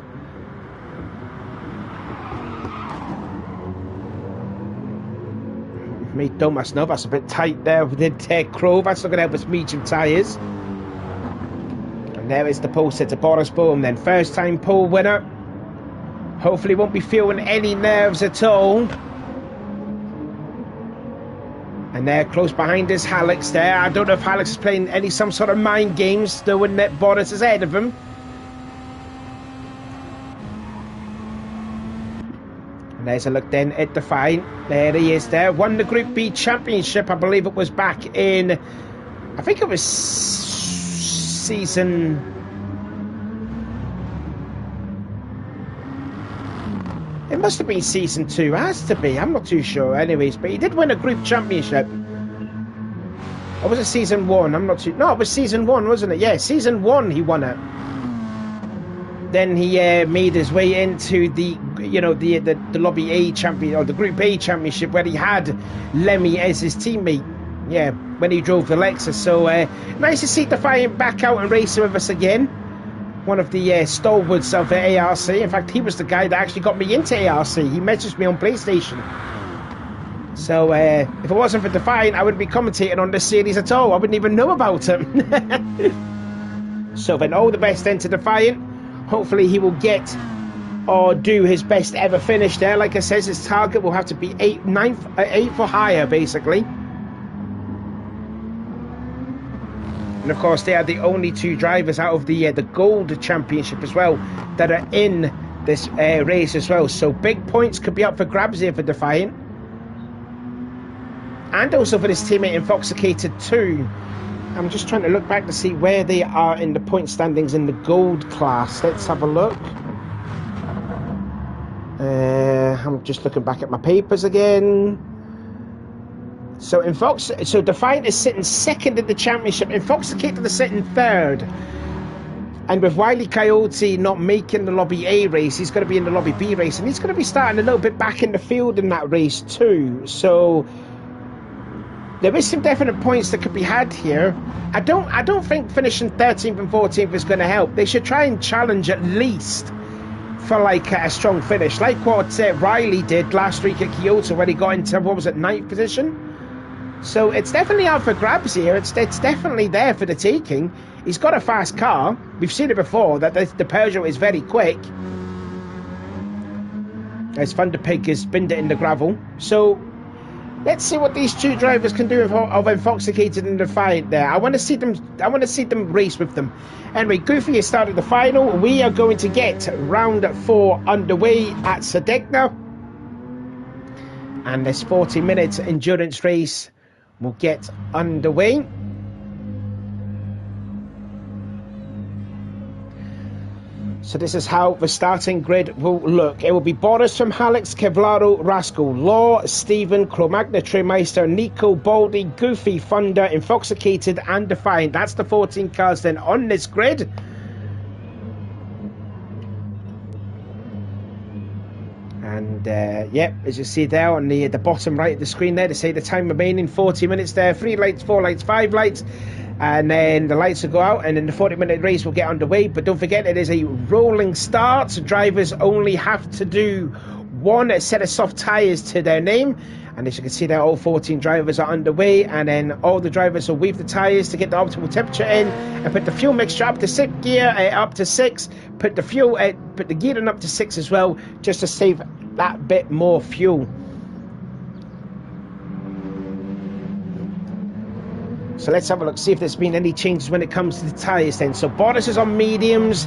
Mate, don't must know. That's a bit tight there with Crow. That's not going to help us medium tyres. And there is the pole sitter, Boris Bohm, then first time pole winner. Hopefully won't be feeling any nerves at all. And there, close behind is Alex there. I don't know if Alex is playing some sort of mind games, knowing that Boris is ahead of him. And there's a look then at Defiant. There he is there. Won the Group B Championship, I believe it was back in, I think it was season... It must have been season 2. It has to be. I'm not too sure. Anyways, but he did win a group championship. Or was it season 1? I'm not too... No, it was season 1, wasn't it? Yeah, season 1 he won it. Then he made his way into the, you know, the Lobby A champion, or the Group A championship, where he had Lemmy as his teammate. Yeah, when he drove the Lexus. So nice to see Defiant back out and racing with us again. One of the stalwarts of ARC. In fact, he was the guy that actually got me into ARC. He messaged me on PlayStation. So if it wasn't for Defiant, I wouldn't be commentating on this series at all. I wouldn't even know about him. So then all the best then to Defiant. Hopefully he will get or do his best ever finish there. Like I said, his target will have to be 8th or higher, basically. And of course, they are the only 2 drivers out of the Gold Championship as well that are in this race as well. So big points could be up for grabs here for Defiant. And also for this teammate Infoxicated too. I'm just trying to look back to see where they are in the point standings in the Gold class. Let's have a look. I'm just looking back at my papers again. So Defiant is sitting 2nd in the championship. Infoxicated is sitting 3rd. And with Wile E. Coyote not making the Lobby A race, he's going to be in the Lobby B race. And he's going to be starting a little bit back in the field in that race too. So there is some definite points that could be had here. I don't think finishing 13th and 14th is going to help. They should try and challenge at least for like a strong finish. Like what Riley did last week at Kyoto when he got into, what was it, 9th position? So it's definitely out for grabs here. It's definitely there for the taking. He's got a fast car. We've seen it before, that the Peugeot is very quick. As Thunderpig has binned it in the gravel. So let's see what these 2 drivers can do of Infoxicated and Defiant there. I want to see them race with them. Anyway, Goofy has started the final. We are going to get round 4 underway at Sardegna. And this 40-minute endurance race will get underway. So this is how the starting grid will look. It will be Boris from Hallex, Kevlaro, Rascal, Law, Stephen, Cro-Magna, Treymeister, Nico, Baldy, Goofy, Thunder, Infoxicated and Defiant. That's the 14 cars then on this grid. And yep, as you see there on the bottom right of the screen there, they say the time remaining 40 minutes there, 3 lights, 4 lights, 5 lights, and then the lights will go out and then the 40-minute race will get underway. But don't forget, it is a rolling start. Drivers only have to do 1 set of soft tyres to their name, and as you can see there, all 14 drivers are underway, and then all the drivers will weave the tyres to get the optimal temperature in and put the fuel mixture up to 6 gear, up to 6, put the gearing up to 6 as well, just to save that bit more fuel. So let's have a look, see if there's been any changes when it comes to the tyres then. So Boris is on mediums,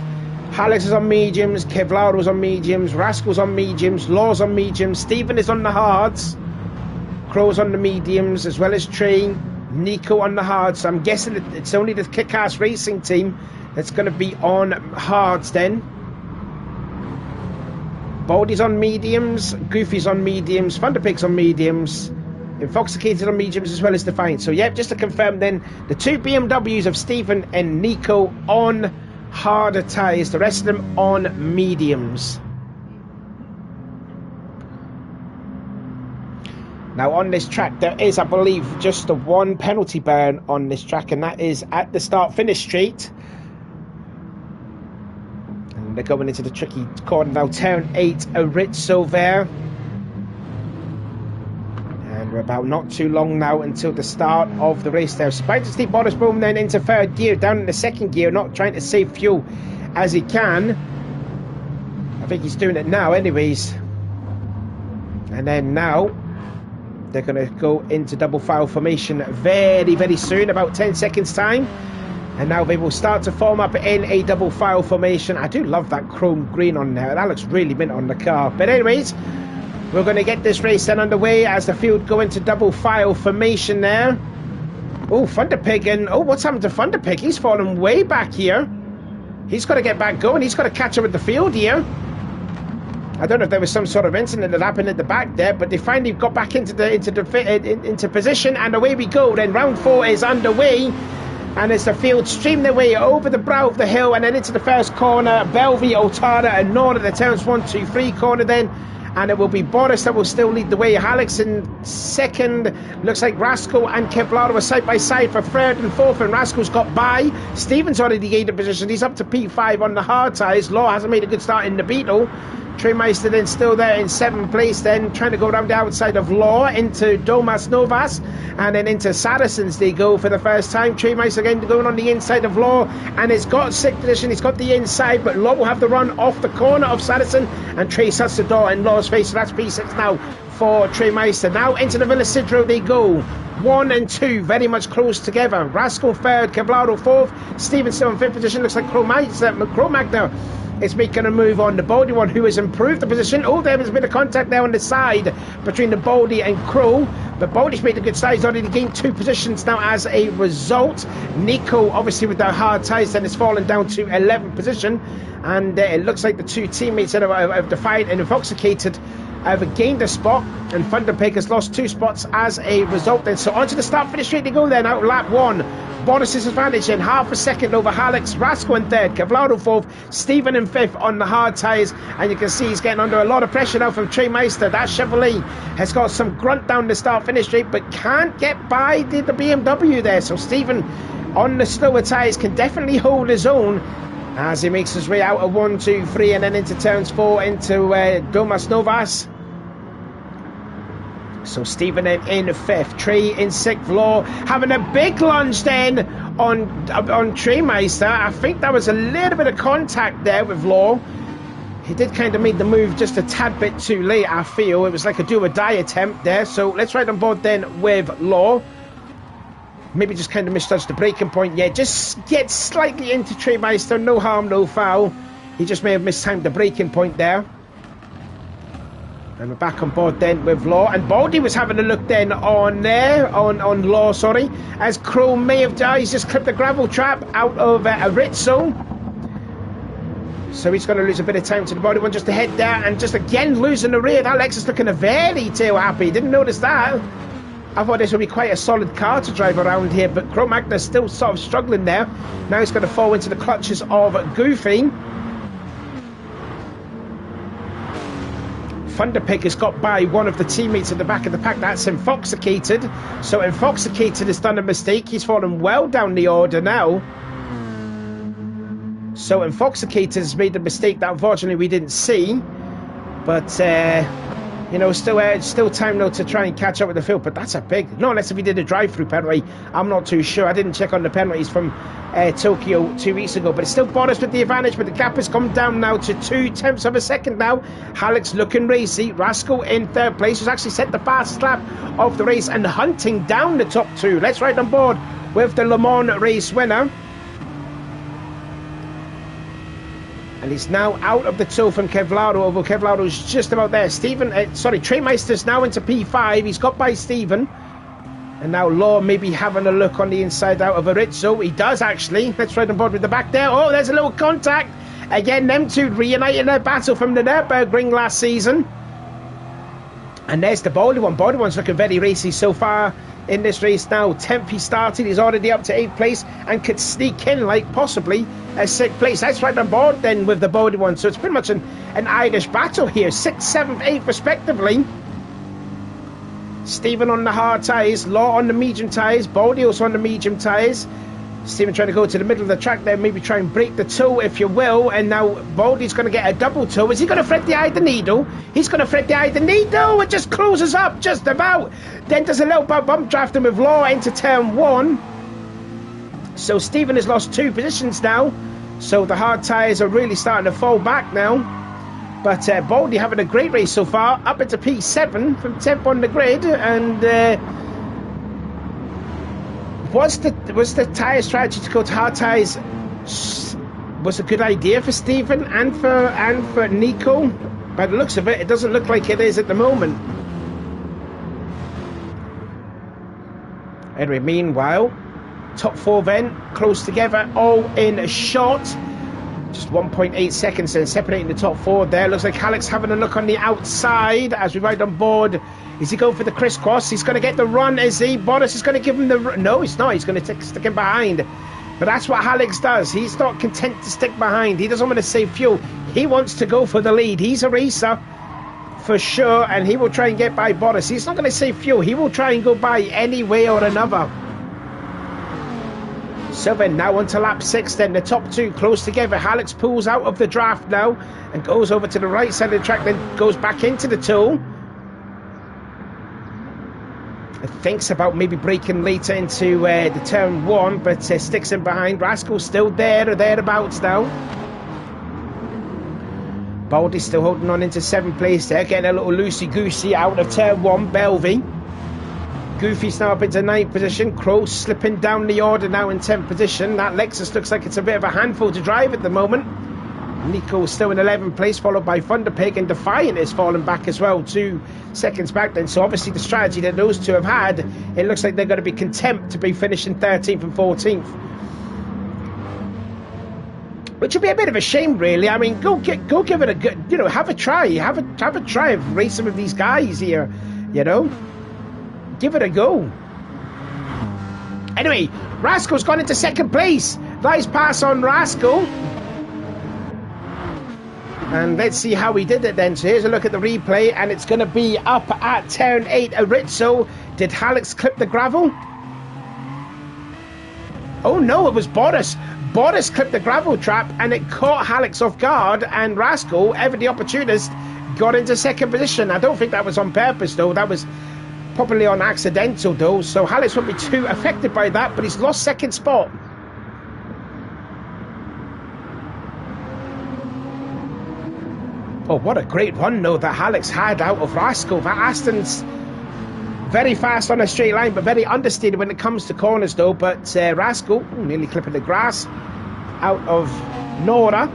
Hallex is on mediums, Kevlaro's on mediums, Rascal's on mediums, Law's on mediums, Stephen is on the hards, Crow's on the mediums, as well as Trey, Nico on the hards. So I'm guessing that it's only the Kick-Ass Racing team that's going to be on hards then. Baldy's on mediums, Goofy's on mediums, Thunderpig's on mediums, Infoxicated on mediums, as well as Defiant. So yep, just to confirm then, the 2 BMWs of Stephen and Nico on harder tyres, the rest of them on mediums. Now on this track there is, I believe, just the 1 penalty burn on this track, and that is at the start-finish straight. And they're going into the tricky corner now, turn 8, Arizzo there. And We're about not too long now until the start of the race there. Spider Steve Bottasboom then into third gear, down in the second gear, not trying to save fuel as he can. I think he's doing it now anyways. And then now they're going to go into double file formation very, very soon, about 10 seconds time. And now they will start to form up in a double file formation. I do love that chrome green on there. That looks really mint on the car. But anyways, we're going to get this race then underway as the field go into double file formation there. Oh, Thunderpig, and oh, what's happened to Thunderpig? He's fallen way back here. He's got to get back going. He's got to catch up with the field here. I don't know if there was some sort of incident that happened at the back there, but they finally got back into position, and away we go. Then round 4 is underway, and as the field stream their way over the brow of the hill and then into the first corner, Belvy, Otara, and Nora, the turns 1, 2, 3 corner then. And it will be Boris that will still lead the way. Alex in second. Looks like Rascal and Kevlar are side by side for third and fourth. And Rascal's got by. Stephen's already gained a position. He's up to P5 on the hard tyres. Law hasn't made a good start in the Beetle. Treemeister then still there in 7th place, then trying to go around the outside of Law into Domas Novas, and then into Saracens they go for the first time. Treemeister again going on the inside of Law, and it's got 6th position. He's got the inside, but Law will have the run off the corner of Saracen, and Trey shuts the door in Law's face. So that's P6 now for Treemeister. Now into the Villa Sidro they go. 1 and 2 very much close together. Rascal third, Kevlaro fourth, Stephen still in 5th position. Looks like Cro-Magna is making a move on the Baldy one, who has improved the position. Oh, there has been a contact there on the side between the Baldy and Crow, but Baldy's made a good start. He's already gained 2 positions now as a result. Nico, obviously with their hard tyres, then has fallen down to 11th position, and it looks like the 2 teammates that have defied and intoxicated have gained a spot, and Thunderpig has lost 2 spots as a result then. So onto the start finish straight they go then, out lap 1. Boris's advantage in half a second over Hallex. Rascal in third, Kevlaro fourth, Stephen in 5th on the hard tyres, and you can see he's getting under a lot of pressure now from Treemeister. That Chevrolet has got some grunt down the start finish straight, but can't get by the BMW there. So Stephen on the slower tyres can definitely hold his own as he makes his way out of 1, 2, 3 and then into turns 4 into Domas Novas. So Stephen in 5th, Trey in 6th, Law having a big lunge then on Treemeister. I think that was a little bit of contact there with Law. He did kind of make the move just a tad bit too late, I feel. It was like a do or die attempt there. So let's ride on board then with Law. Maybe just kind of misjudged the braking point. Yeah, just get slightly into Treemeister. No harm, no foul. He just may have mistimed the braking point there. And we're back on board then with Law, and Baldy was having a look then on Law, sorry, as Crow may have died. He's just clipped the gravel trap out of Arizzo, so he's going to lose a bit of time to the Baldy one just to head there, and just again losing the rear. That Lexus looking very tail happy. Didn't notice that. I thought this would be quite a solid car to drive around here, but Cro-Magna's still sort of struggling there. Now he's going to fall into the clutches of Goofy. Thunderpig has got by one of the teammates at the back of the pack. That's Infoxicated. So Infoxicated has done a mistake. He's fallen well down the order now. So Infoxicated has made a mistake that unfortunately we didn't see. But, you know, still time though to try and catch up with the field. But that's a big... Not unless if he did a drive-through penalty. I'm not too sure. I didn't check on the penalties from Tokyo 2 weeks ago. But it's still Boris with the advantage. But the gap has come down now to 0.2 of a second now. Hallex looking racy. Rascal in 3rd place, who's actually set the fastest lap of the race and hunting down the top 2. Let's ride on board with the Le Mans race winner. And he's now out of the tow from Kevlaro, although Kevlaro's just about there. Treemeister's now into P5. He's got by Stephen. And now Law maybe having a look on the inside out of Arizzo. He does actually. Let's ride on board with the back there. Oh, there's a little contact. Again, them two reuniting their battle from the Nürburgring last season. And there's the Baldy one. Baldy one's looking very racy so far in this race now. 10th he started. He's already up to 8th place and could sneak in like possibly a 6th place. Let's ride on board then with the Baldy one. So it's pretty much an Irish battle here. 6th, 7th, 8th respectively. Stephen on the hard tyres, Law on the medium tyres, Baldy also on the medium tyres. Stephen trying to go to the middle of the track there, maybe try and break the toe, if you will. And now Baldy's going to get a double toe. Is he going to thread the eye of the needle? He's going to thread the eye of the needle. It just closes up just about. Then does a little bump drafting with Law into turn 1. So Stephen has lost 2 positions now. So the hard tyres are really starting to fall back now. But Baldy having a great race so far, up into P7 from 10th on the grid. And was the tyre strategy to go to hard tyres was a good idea for Stephen and for Nico? By the looks of it, it doesn't look like it is at the moment. Anyway, meanwhile, top 4 then, close together, all in short. Just 1.8 seconds then separating the top 4 there. Looks like Alex having a look on the outside as we ride on board. Is he going for the crisscross? He's going to get the run, is he? Bottas is going to give him the run. No, he's not. He's going to stick him behind. But that's what Alex does. He's not content to stick behind. He doesn't want to save fuel. He wants to go for the lead. He's a racer for sure, and he will try and get by Bottas. He's not going to save fuel. He will try and go by any way or another. So then now on to lap 6 then, the top 2 close together. Alex pulls out of the draft now and goes over to the right side of the track, then goes back into the tool. Thinks about maybe breaking later into the turn 1, but sticks him behind. Rascal's still there or thereabouts now. Baldy's still holding on into 7th place there, getting a little loosey-goosey out of turn 1, Belvey. Goofy's now up into 9th position. Crow slipping down the order now in 10th position. That Lexus looks like it's a bit of a handful to drive at the moment. Nico still in 11th place, followed by Thunderpig, and Defiant is falling back as well, 2 seconds back then. So obviously the strategy that those two have had, it looks like they're going to be content to be finishing 13th and 14th. Which would be a bit of a shame, really. I mean, go give it a good, have a try. Have a try of racing with these guys here, Give it a go. Anyway, Rascal's gone into 2nd place. Nice pass on Rascal. And let's see how he did it then. So here's a look at the replay, and it's going to be up at turn 8, Arizzo. Did Alex clip the gravel? Oh no, it was Bottas. Bottas clipped the gravel trap, and it caught Alex off guard, and Rascal, ever the opportunist, got into 2nd position. I don't think that was on purpose, though. That was probably on accidental, though. So Alex won't be too affected by that, but he's lost 2nd spot. Oh, what a great run, though, that Alex had out of Rascal. That Aston's very fast on a straight line, but very understated when it comes to corners, though. But Rascal, nearly clipping the grass out of Nora.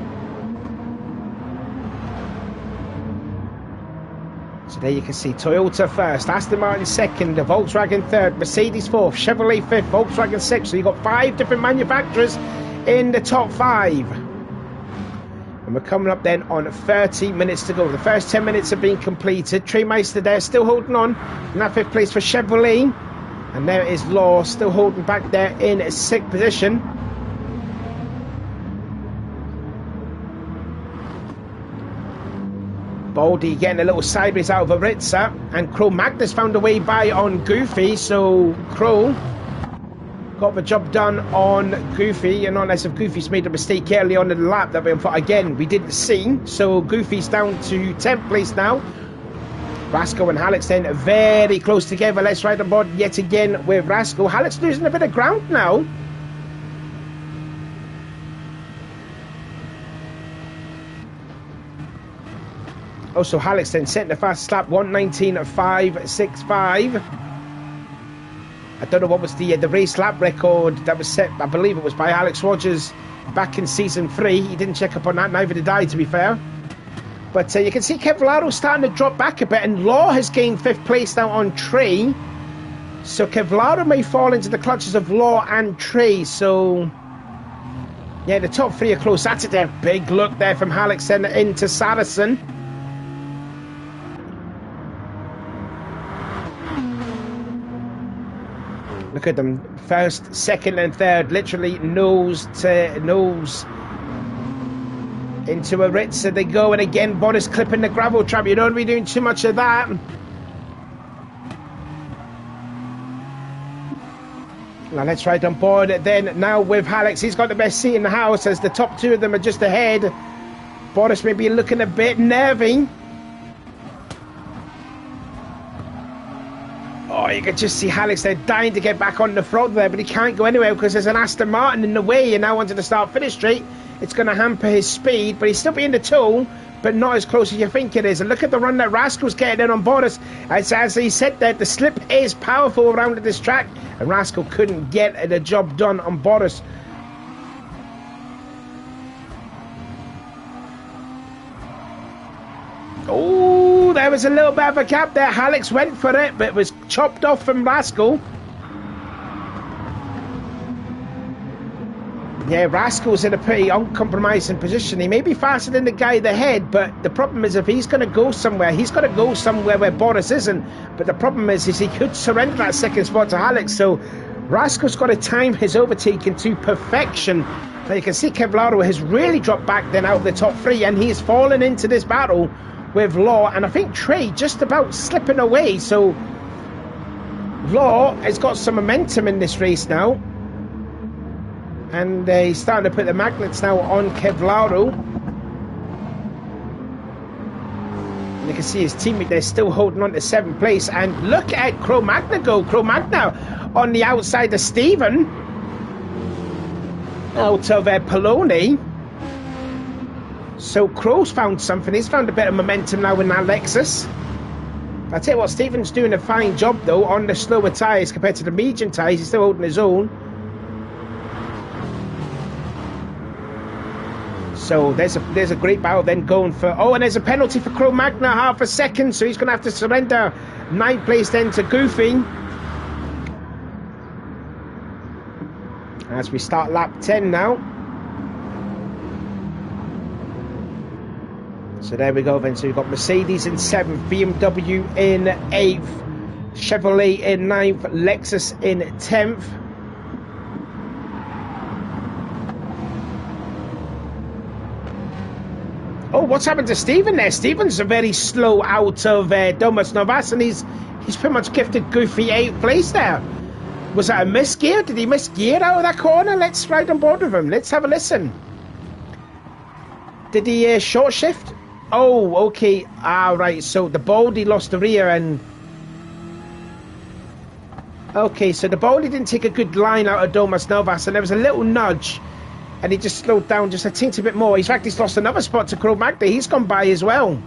So there you can see Toyota first, Aston Martin second, the Volkswagen third, Mercedes fourth, Chevrolet fifth, Volkswagen sixth. So you've got 5 different manufacturers in the top 5. And we're coming up then on 30 minutes to go. The first 10 minutes have been completed. Treemeister there still holding on in that 5th place for Chevrolet. And there is Law still holding back there in 6th position. Baldy getting a little sideways out of Aritza. And Crow Magnus found a way by on Goofy. So Crow got the job done on Goofy, and unless if Goofy's made a mistake early on in the lap that we didn't see. So Goofy's down to 10th place now. Rascal and Alex then very close together. Let's ride on board yet again with Rascal. Alex losing a bit of ground now. Also, Alex then setting the fastest lap, 1:19.565. I don't know what was the race lap record that was set. I believe it was by Alex Rogers back in season 3. He didn't check up on that, neither did I, to be fair. But you can see Kevlaro starting to drop back a bit, and Law has gained 5th place now on Trey. So Kevlaro may fall into the clutches of Law and Trey. So yeah, the top 3 are close. That's a big look there from Alex then into Saracen. Look at them, 1st, 2nd and 3rd, literally nose to nose into Aritza they go, and again Bottas clipping the gravel trap. You don't want to be doing too much of that. Now let's ride on board then now with Alex. He's got the best seat in the house as the top two of them are just ahead. Boris may be looking a bit nervy. Oh, you can just see Alex there dying to get back on the front there, but he can't go anywhere because there's an Aston Martin in the way and now wanting to start finish straight. It's going to hamper his speed, but he's still being the tool, but not as close as you think it is. And look at the run that Rascal's getting in on Boris. As he said that the slip is powerful around this track, and Rascal couldn't get the job done on Boris. Oh, there was a little bit of a gap there. Alex went for it, but it was chopped off from Rascal. Yeah, Rascal's in a pretty uncompromising position. He may be faster than the guy ahead, but the problem is if he's going to go somewhere, he's got to go somewhere where Boris isn't. But the problem is he could surrender that second spot to Alex, so Rascal's got to time his overtake into perfection. Now you can see Kevlaro has really dropped back then out of the top three, and he's fallen into this battle with Law, and I think Trey just about slipping away. So Law has got some momentum in this race now. And he's starting to put the magnets now on Kevlaro. And you can see his teammate there still holding on to 7th place. And look at Cro-Magna go. Cro-Magna on the outside of Stephen. Out of Poloni. So Crow's found something. He's found a bit of momentum now in that Lexus. I tell you what, Stephen's doing a fine job though on the slower tyres compared to the medium tyres. He's still holding his own. So there's a great battle then going for... Oh, and there's a penalty for Cro-Magna, half a second. So he's going to have to surrender 9th place then to Goofy. As we start lap 10 now. So there we go then. So we've got Mercedes in 7th, BMW in 8th, Chevrolet in 9th, Lexus in 10th. Oh, what's happened to Stephen there? Stephen's very slow out of Domus Novas, and he's pretty much gifted Goofy 8th place there. Was that a misgear? Did he misgear out of that corner? Let's ride on board with him. Let's have a listen. Did he short shift? Oh, okay. Ah, right. So the Baldy lost the rear and... Okay, so the Baldy didn't take a good line out of Domus Novas, and there was a little nudge. And he just slowed down just a teensy bit more. In fact, he's lost another spot to Cro-Magna. He's gone by as well.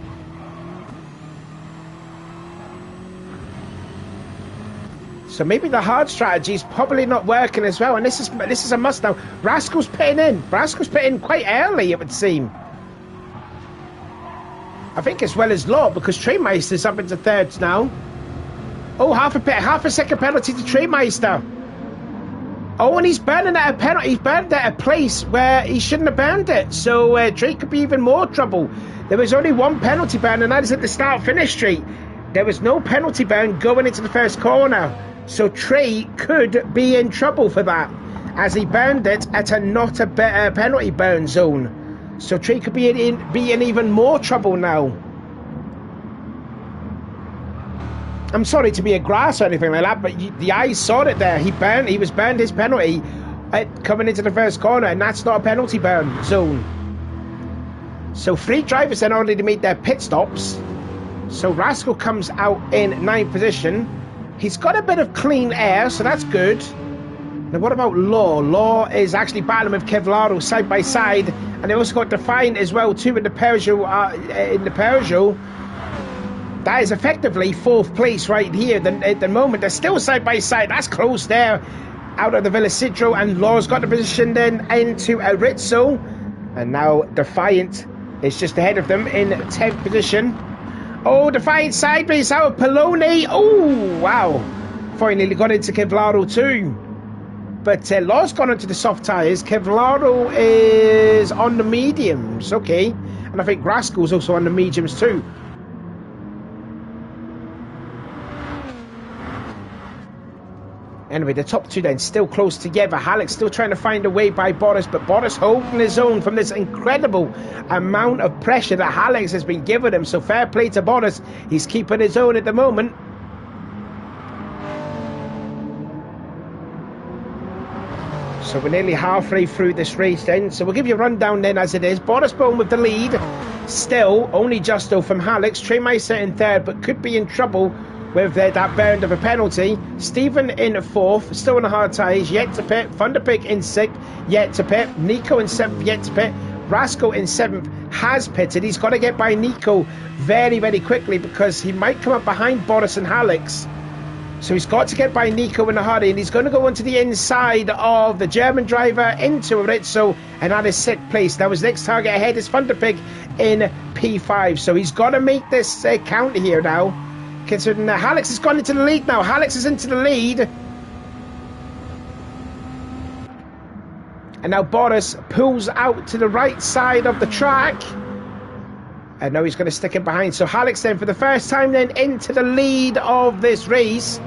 So maybe the hard strategy is probably not working as well. And this is a must now. Rascal's pitting in. Rascal's pitting quite early, it would seem. I think as well as Law, because Traymeister's up into 3rds now. Oh, half a second penalty to Traymeister. Oh, and he's burning at a penalty. He's burned at a place where he shouldn't have burned it. So Trey could be even more trouble. There was only one penalty burn, and that is at the start-finish straight. There was no penalty burn going into the first corner. So Trey could be in trouble for that, as he burned it at not a better penalty burn zone. So Trey could be in even more trouble now. I'm sorry to be a grass or anything like that, but the eyes saw it there. He was burned his penalty coming into the first corner, and that's not a penalty burn zone. So 3 drivers then already made their pit stops. So Rascal comes out in 9th position. He's got a bit of clean air, so that's good. Now what about Law? Law is actually battling with Kevlaro side by side, and they also got Defiant as well too in the Peugeot. That is effectively 4th place right here at the moment. They're still side by side. That's close there out of the Velocitro, and Law's got the position then into Rizzo. And now Defiant is just ahead of them in 10th position. Oh, Defiant sideways out of Poloni. Oh, wow. Finally got into Kevlaro too. But Law's gone into the soft tyres. Kevlaro is on the mediums. Okay. And I think Rascal's also on the mediums too. Anyway, the top two then still close together. Alex still trying to find a way by Boris, but Boris holding his own from this incredible amount of pressure that Alex has been giving him. So fair play to Boris. He's keeping his own at the moment. So we're nearly halfway through this race then. So we'll give you a rundown then as it is. Boris Bone with the lead. Still, only just though from Alex. Treymeister in third, but could be in trouble with that burn of a penalty. Stephen in fourth, still in a hard ties, yet to pit. Thunderpig in sixth, yet to pit. Nico in seventh, yet to pit. Rascal in seventh has pitted. He's got to get by Nico very, very quickly because he might come up behind Boris and Alex. So he's got to get by Nico in a hurry, and he's going to go onto the inside of the German driver into Rizzo, and that is sixth place. Now his next target ahead is Thunderpig in P5. So he's got to make this count here now. Considering that Alex has gone into the lead now. Alex is into the lead. And now Boris pulls out to the right side of the track. And now he's going to stick him behind. So Alex then for the first time then into the lead of this race.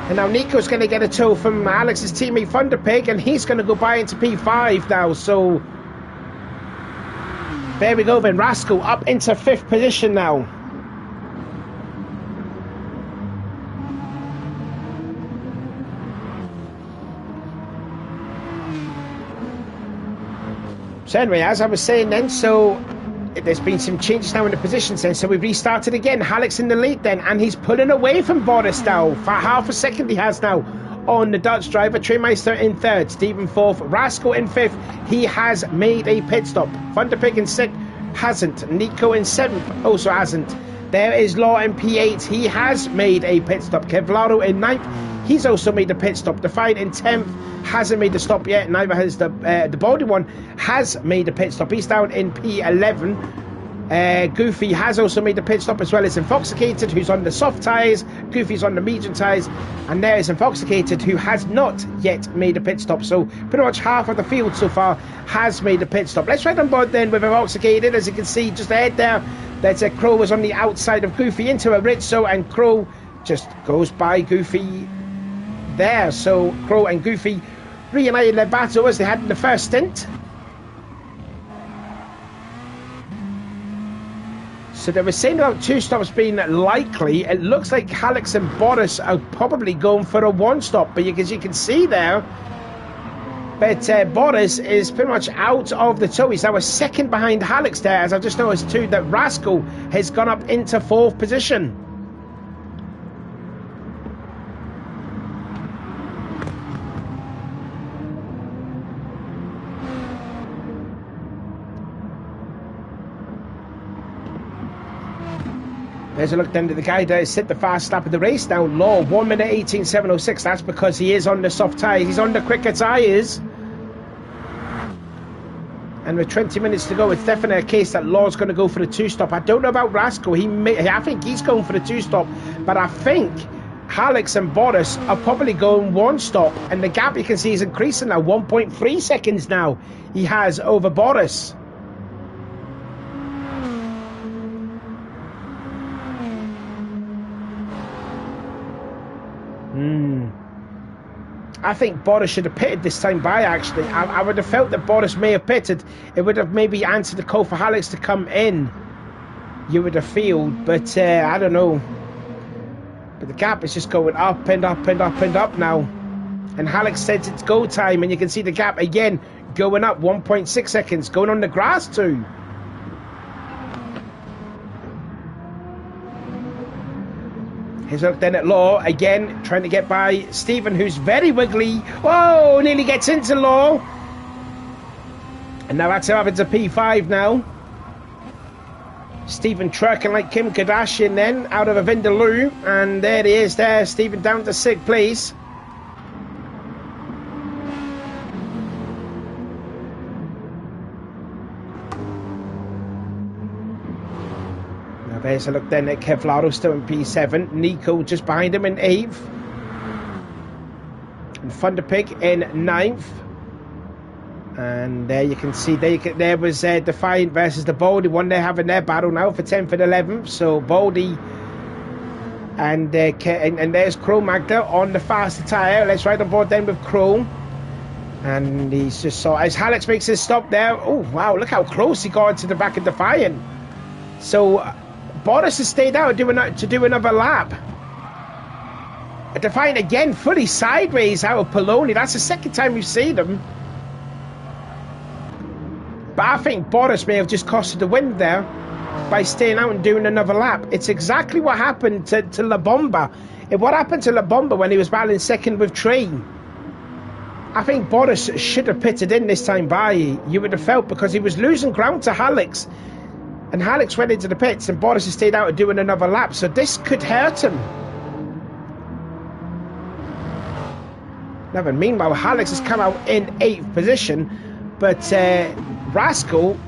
And now Nico's going to get a tow from Alex's teammate Thunderpig. And he's going to go by into P5 now. So there we go then. Rascal up into fifth position now. So anyway, as I was saying then, so there's been some changes now in the positions then, so we've restarted again. Alex in the lead then, and he's pulling away from Boris now. For half a second he has now on the Dutch driver. Treymeister in third, Stephen fourth, Rascal in fifth. He has made a pit stop. Thunderpig in sixth, hasn't. Nico in seventh, also hasn't. There is Law in P8, he has made a pit stop. Kevlaro in ninth, he's also made a pit stop. Defiant in 10th, hasn't made the stop yet. Neither has the Baldy one, has made a pit stop. He's down in P11. Goofy has also made a pit stop, as well as Infoxicated, who's on the soft tyres. Goofy's on the medium tyres. And there is Infoxicated, who has not yet made a pit stop. So pretty much half of the field so far has made a pit stop. Let's ride on board then with Infoxicated. As you can see just ahead there, that's Crow was on the outside of Goofy into a Rizzo, and Crow just goes by Goofy there. So Crow and Goofy reunited their battle as they had in the first stint. So they were saying about two stops being likely. It looks like Alex and Boris are probably going for a one stop, but as you can see there, but Boris is pretty much out of the tow. He's now a second behind Alex there, as I just noticed too that Rascal has gone up into fourth position. There's a look then to the guy that has set the fast lap of the race now. Law, 1 minute 18.706. That's because he is on the soft tyres. He's on the quicker tyres. And with 20 minutes to go, it's definitely a case that Law's going to go for the two-stop. I don't know about Rascal. I think he's going for the two-stop. But I think Alex and Boris are probably going one-stop. And the gap you can see is increasing now. 1.3 seconds now he has over Boris. I think Boris should have pitted this time by, actually. I would have felt that Boris may have pitted. It would have maybe answered the call for Alex to come in. You would have felt, but I don't know. But the gap is just going up and up and up and up now. And Alex said it's go time, and you can see the gap again going up 1.6 seconds, going on the grass too. Here's a look then at Law, again, trying to get by Stephen, who's very wiggly. Whoa, nearly gets into Law. And now that's up into P5 now. Stephen trucking like Kim Kardashian then, out of a Vindaloo. And there he is there, Stephen down to 6th place. There's a look then at Kevlaro still in P7. Nico just behind him in 8th. And Thunderpig in 9th. And there you can see, there was Defiant versus the Baldy one. They're having their battle now for 10th and 11th. So Baldy and there's Crow Magda on the faster tyre. Let's ride on board then with Crow. And he's just so as Alex makes his stop there. Oh wow, look how close he got to the back of Defiant. So Boris has stayed out to do another lap. Defiant again, fully sideways out of Poloni. That's the second time we've seen him. But I think Boris may have just costed the win there by staying out and doing another lap. It's exactly what happened to La Bomba. What happened to La Bomba when he was battling second with Train? I think Boris should have pitted in this time by, you would have felt, because he was losing ground to Hallex. And Hallex went into the pits and Boris has stayed out and doing another lap. So this could hurt him. Now, meanwhile, Hallex has come out in 8th position, but Rascal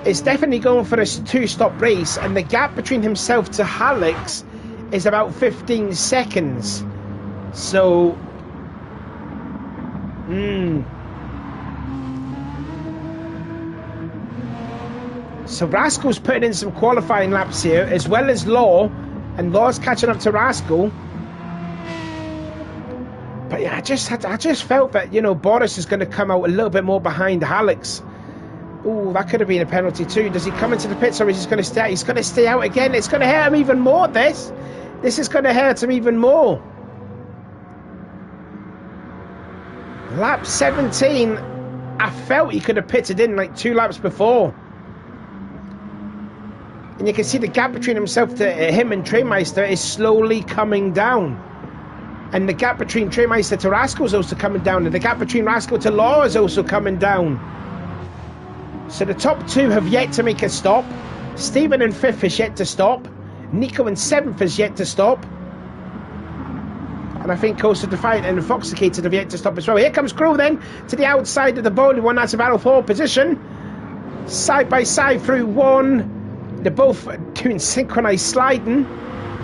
is definitely going for this 2-stop race, and the gap between himself to Hallex is about 15 seconds. So, So Rascal's putting in some qualifying laps here, as well as Law, and Law's catching up to Rascal. But yeah, I just felt that, you know, Boris is going to come out a little bit more behind Hallex. Ooh, that could have been a penalty too. Does he come into the pits, or is he going to stay? He's going to stay out again. It's going to hurt him even more. This is going to hurt him even more. Lap 17, I felt he could have pitted in like 2 laps before. And you can see the gap between himself to him and Trainmeister is slowly coming down. And the gap between Trainmeister to Rascal is also coming down. And the gap between Rascal to Law is also coming down. So the top 2 have yet to make a stop. Stephen in 5th has yet to stop. Nico in 7th has yet to stop. And I think Coastal Defiant and Infoxicated have yet to stop as well. Here comes Crow then to the outside of the bowling one. That's a battle for position. Side by side through 1. They're both doing synchronized sliding.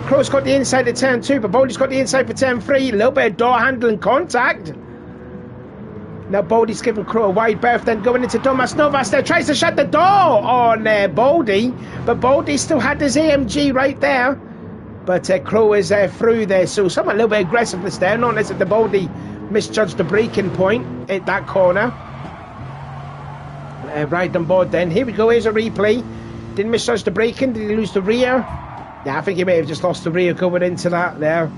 Crow's got the inside of turn 2, but Bodie's got the inside for turn 3. A little bit of door handling contact. Now Bodie's giving Crow a wide berth, then going into Domas Novas there. Tries to shut the door on Bodie, but Bodie still had his AMG right there. But Crow is through there, so somewhat a little bit of aggressiveness there. Not as if the Bodie misjudged the braking point at that corner. Right on board then. Here we go, here's a replay. Didn't misjudge the braking. Did he lose the rear? Yeah, I think he may have just lost the rear going into that there.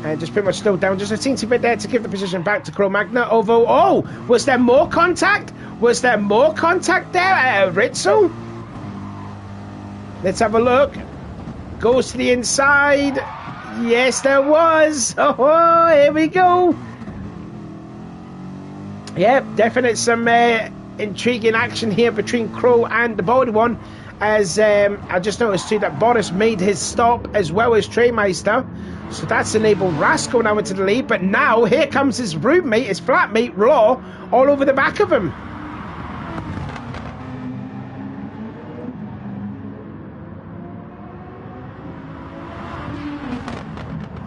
And just pretty much slowed down. Just a teensy bit there to give the position back to Cro-Magnon. Although, oh, was there more contact? Was there more contact there, Rizzo? Let's have a look. Goes to the inside. Yes, there was. Oh, here we go. Yep, definite some intriguing action here between Crow and the Body one, as I just noticed too that Boris made his stop as well as Trainmeister, so that's enabled Rascal now into the lead. But now here comes his roommate, his flatmate Law, all over the back of him.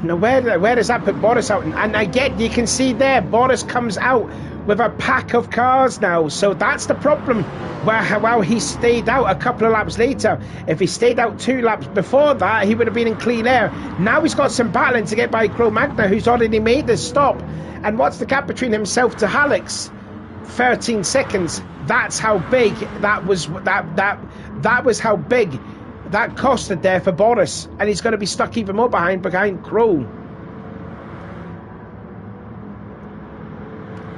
Now where does that put Boris out? And again, you can see there, Boris comes out with a pack of cars now. So that's the problem, while he stayed out a couple of laps later. If he stayed out 2 laps before that, he would have been in clean air. Now he's got some battling to get by Cro-Magnon, who's already made this stop. And what's the gap between himself to Hallex? 13 seconds. That's how big that was. That was how big that costed there for Boris, and he's going to be stuck even more behind Crow.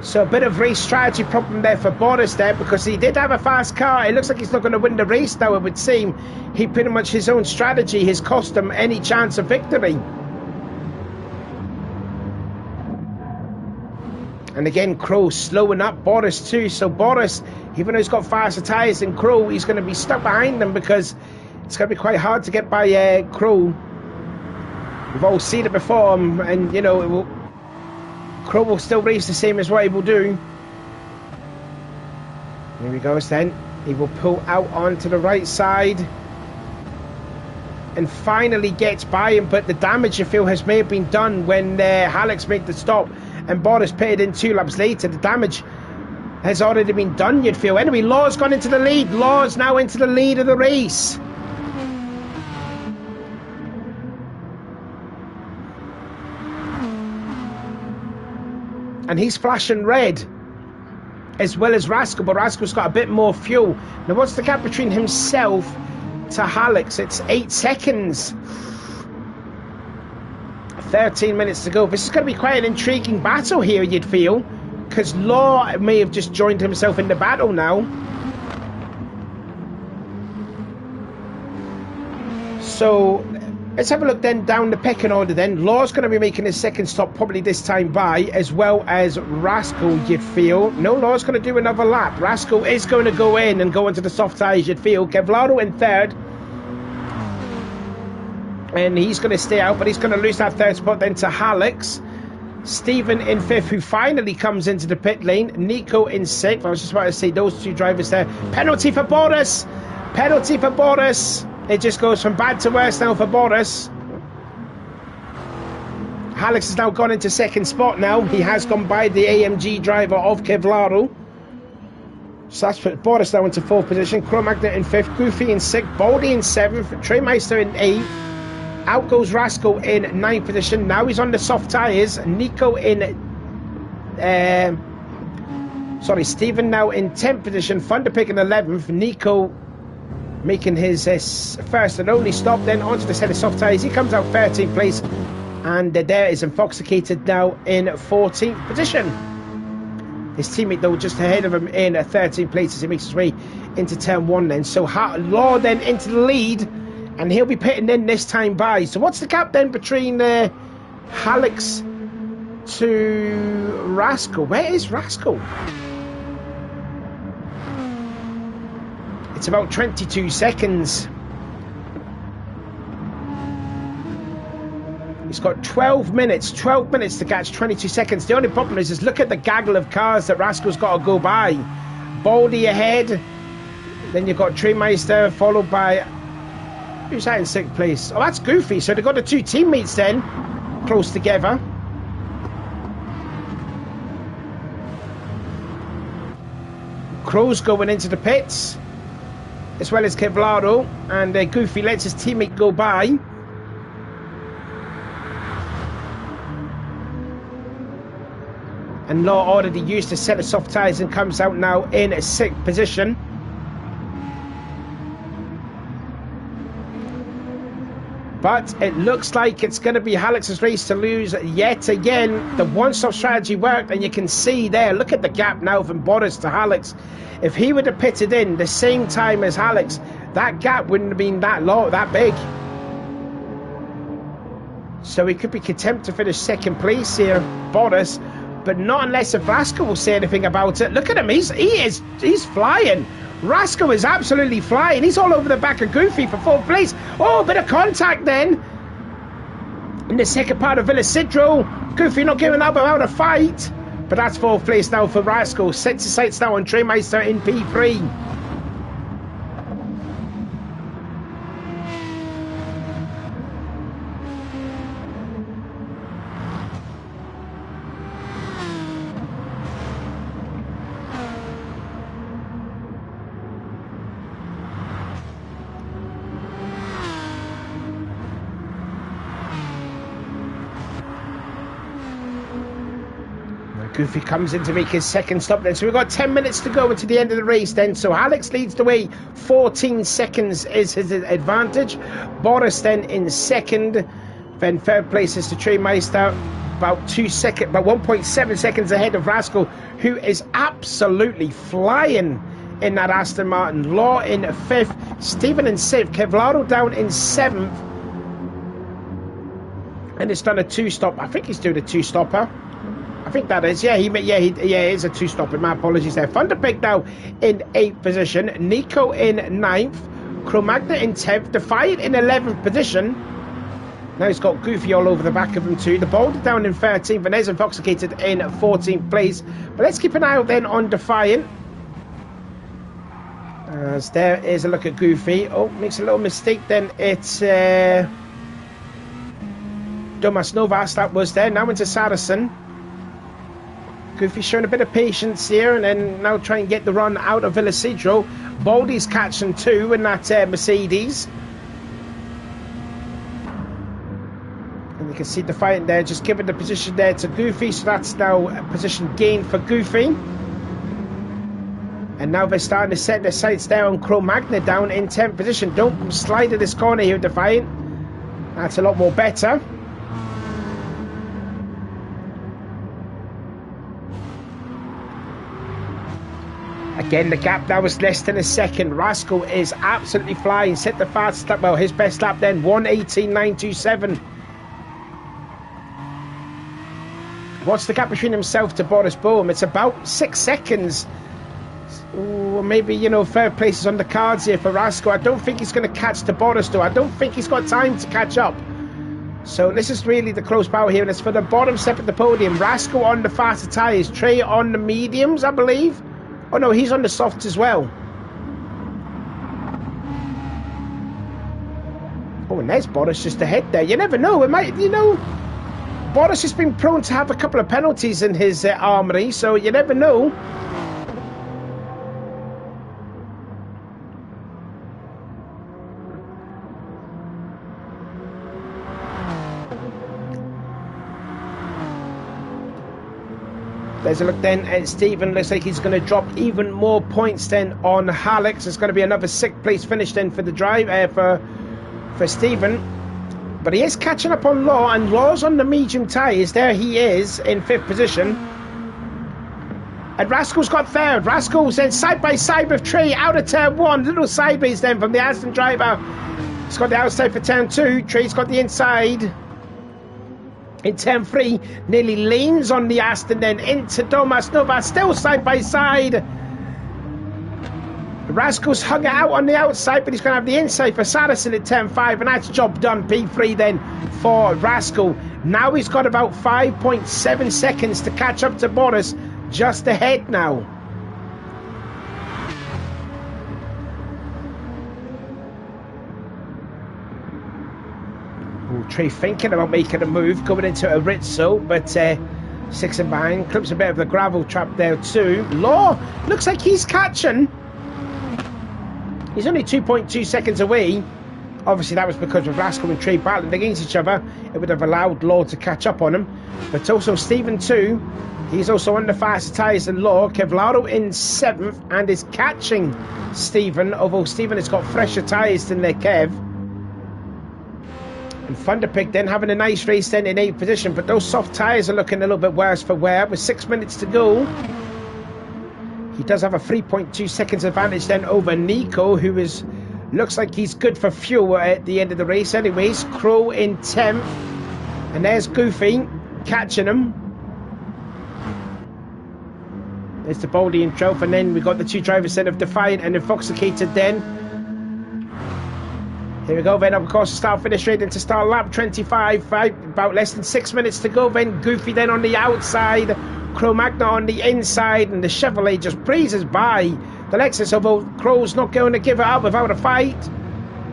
So a bit of race strategy problem there for Boris there, because he did have a fast car. It looks like he's not going to win the race now, it would seem. He pretty much, his own strategy has cost him any chance of victory. And again, Crow slowing up Boris too. So Boris, even though he's got faster tyres than Crow, he's going to be stuck behind them, because it's going to be quite hard to get by Crow. We've all seen it before, and you know, Crow will still race the same as what he will do. Here he goes then. He will pull out onto the right side and finally gets by him, but the damage, you feel, may have been done when Hallex made the stop and Boris pitted in 2 laps later. The damage has already been done, you'd feel. Anyway, Law's gone into the lead. Law's now into the lead of the race. And he's flashing red, as well as Rascal, but Rascal's got a bit more fuel. Now, what's the gap between himself to Hallex? It's 8 seconds. 13 minutes to go. This is going to be quite an intriguing battle here, you'd feel, because Law may have just joined himself in the battle now. So let's have a look then down the pecking order then. Law's going to be making his second stop probably this time by, as well as Rascal, you'd feel. No, Law's going to do another lap. Rascal is going to go in and go into the soft tyres, you'd feel. Kevlaro in third. And he's going to stay out, but he's going to lose that third spot then to Alex. Stephen in fifth, who finally comes into the pit lane. Nico in sixth. I was just about to say those two drivers there. Penalty for Boris. Penalty for Boris. It just goes from bad to worse now for Boris. Alex has now gone into second spot now. He has gone by the AMG driver of Kevlaro. So that's put Boris now into fourth position. Cro-Magnet in fifth. Goofy in sixth. Baldy in seventh. Treymeister in eighth. Out goes Rascal in ninth position. Now he's on the soft tyres. Nico in... Stephen now in 10th position. Thunderpig in 11th. Nico making his first and only stop. Then onto the set of soft tyres. He comes out 13th place. And there is Infoxicated now in 14th position. His teammate, though, just ahead of him in 13th place as he makes his way into turn 1 then. So Law then into the lead. And he'll be pitting in this time by. So what's the gap then between Alex to Rascal? Where is Rascal? It's about 22 seconds. He's got 12 minutes to catch 22 seconds. The only problem is look at the gaggle of cars that Rascal's got to go by. Baldy ahead. Then you've got Treymeister, followed by... Who's that in sixth place? Oh, that's Goofy. So they've got the two teammates then close together. Crow's going into the pits, as well as Kevlaro, and Goofy lets his teammate go by. And Law already used a set of soft tyres and comes out now in sixth position. But it looks like it's going to be Alex's race to lose yet again. The one-stop strategy worked, and you can see there, look at the gap now from Boris to Alex. If he would have pitted in the same time as Alex, that gap wouldn't have been that big. So he could be content to finish second place here, Boris, but not unless if Rascal will say anything about it. Look at him, he's flying. Rascal is absolutely flying. He's all over the back of Goofy for fourth place. Oh, a bit of contact then in the second part of Villacidro. Goofy not giving up about a fight, but that's fourth place now for Rascal. Sets his sights now on Treymeister in P3. Goofy comes in to make his second stop then. So we've got 10 minutes to go into the end of the race then. So Alex leads the way. 14 seconds is his advantage. Boris then in second. Then third place is to Treymeister. About 1.7 seconds ahead of Rascal, who is absolutely flying in that Aston Martin. Law in fifth. Stephen in sixth. Kevlaro down in seventh. And it's done a two-stop. I think he's doing a two-stopper. I think that is, he is a two-stopper. My apologies there. Thunderpig now in 8th position. Nico in 9th. Cro-Magnet in 10th. Defiant in 11th position. Now he's got Goofy all over the back of him too. The Boulder down in 13th. And there's Infoxicated in 14th place. But let's keep an eye out then on Defiant. As there is a look at Goofy. Oh, makes a little mistake then. It's Domas Novas that was there. Now into Saracen. Goofy showing a bit of patience here, and then now try and get the run out of Villacidro. Baldy's catching two in that Mercedes. And you can see Defiant there, just giving the position there to Goofy, so that's now a position gained for Goofy. And now they're starting to set their sights there on Cro-Magnet down in 10th position. Don't slide in this corner here, Defiant. That's a lot more better. Again, the gap now is less than a second. Rascal is absolutely flying. Set the fastest lap, well, his best lap then, 1:18.927. What's the gap between himself to Boris Bohm? It's about 6 seconds. Ooh, maybe, you know, third place is on the cards here for Rascal. I don't think he's going to catch to Boris, though. I don't think he's got time to catch up. So this is really the close battle here, and it's for the bottom step at the podium. Rascal on the faster tyres, Trey on the mediums, I believe. Oh no, he's on the softs as well. Oh, and there's Boris just ahead there. You never know, it might, you know, Boris has been prone to have a couple of penalties in his armoury, so you never know. There's a look then at Stephen. Looks like he's going to drop even more points then on Alex. It's going to be another 6th place finish then for the drive for Stephen. But he is catching up on Law, and Law's on the medium tyres. There he is in 5th position. And Rascal's got 3rd. Rascal's then side by side with Trey out of turn 1. Little sideways then from the Aston driver. He's got the outside for turn 2. Trey's got the inside. In turn 3, nearly leans on the Aston, then into Domas Nova, still side by side. Rascal's hung it out on the outside, but he's going to have the inside for Saracen at turn 5, and that's job done. P3 then for Rascal. Now he's got about 5.7 seconds to catch up to Boris, just ahead now. Trey thinking about making a move, going into a Rizzo, but 6 and behind, clips a bit of the gravel trap there too. Law looks like he's catching. He's only 2.2 seconds away. Obviously that was because of Rascal and Trey battling against each other. It would have allowed Law to catch up on him. But also Stephen too. He's also on the faster tyres than Law. Kevlaro in 7th and is catching Stephen, although Stephen has got fresher tyres than their Kev. And Thunderpig then having a nice race then in 8th position, but those soft tyres are looking a little bit worse for wear with 6 minutes to go. He does have a 3.2 seconds advantage then over Nico, who is looks like he's good for fuel at the end of the race anyways. Crow in 10th, and there's Goofy catching him. There's the Baldy in 12th, and then we've got the 2 drivers then of Defiant and Infoxicated then. Here we go then, of course, start finish straight into start lap 25, about less than 6 minutes to go then. Goofy then on the outside, Cro-Magna on the inside, and the Chevrolet just breezes by the Lexus, although Crow's not going to give it up without a fight.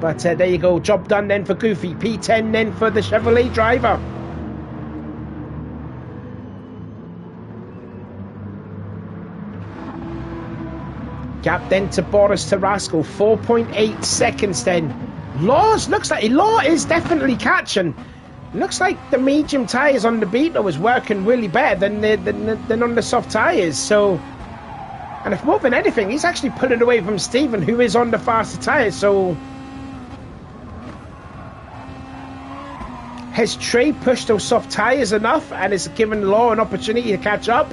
But there you go, job done then for Goofy. P10 then for the Chevrolet driver. Gap then to Boris to Rascal, 4.8 seconds then. Law is definitely catching. Looks like the medium tyres on the Beetle was working really better than on the soft tyres. So, and if more than anything, he's actually pulling away from Stephen, who is on the faster tyres. So, has Trey pushed those soft tyres enough and has given Law an opportunity to catch up?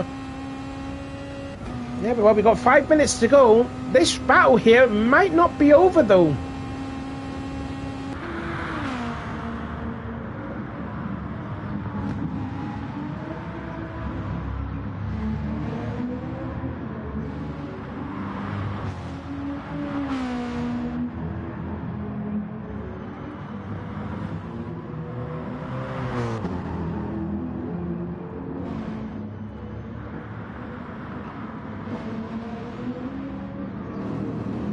Yeah, but well, we've got 5 minutes to go. This battle here might not be over though.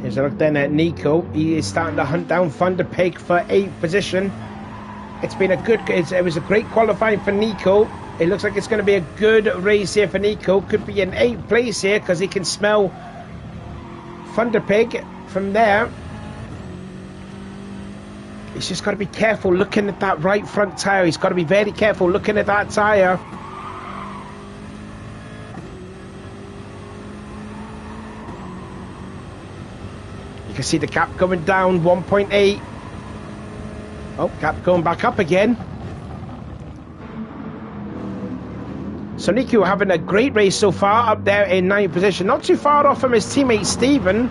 Here's a look then at Nico. He is starting to hunt down Thunderpig for 8th position. It's been a good, it was a great qualifying for Nico. It looks like it's going to be a good race here for Nico. Could be in 8th place here because he can smell Thunderpig from there. He's just got to be careful looking at that right front tyre. He's got to be very careful looking at that tyre. You can see the gap going down, 1.8. Oh, gap going back up again. So Nico having a great race so far, up there in 9th position. Not too far off from his teammate Stephen.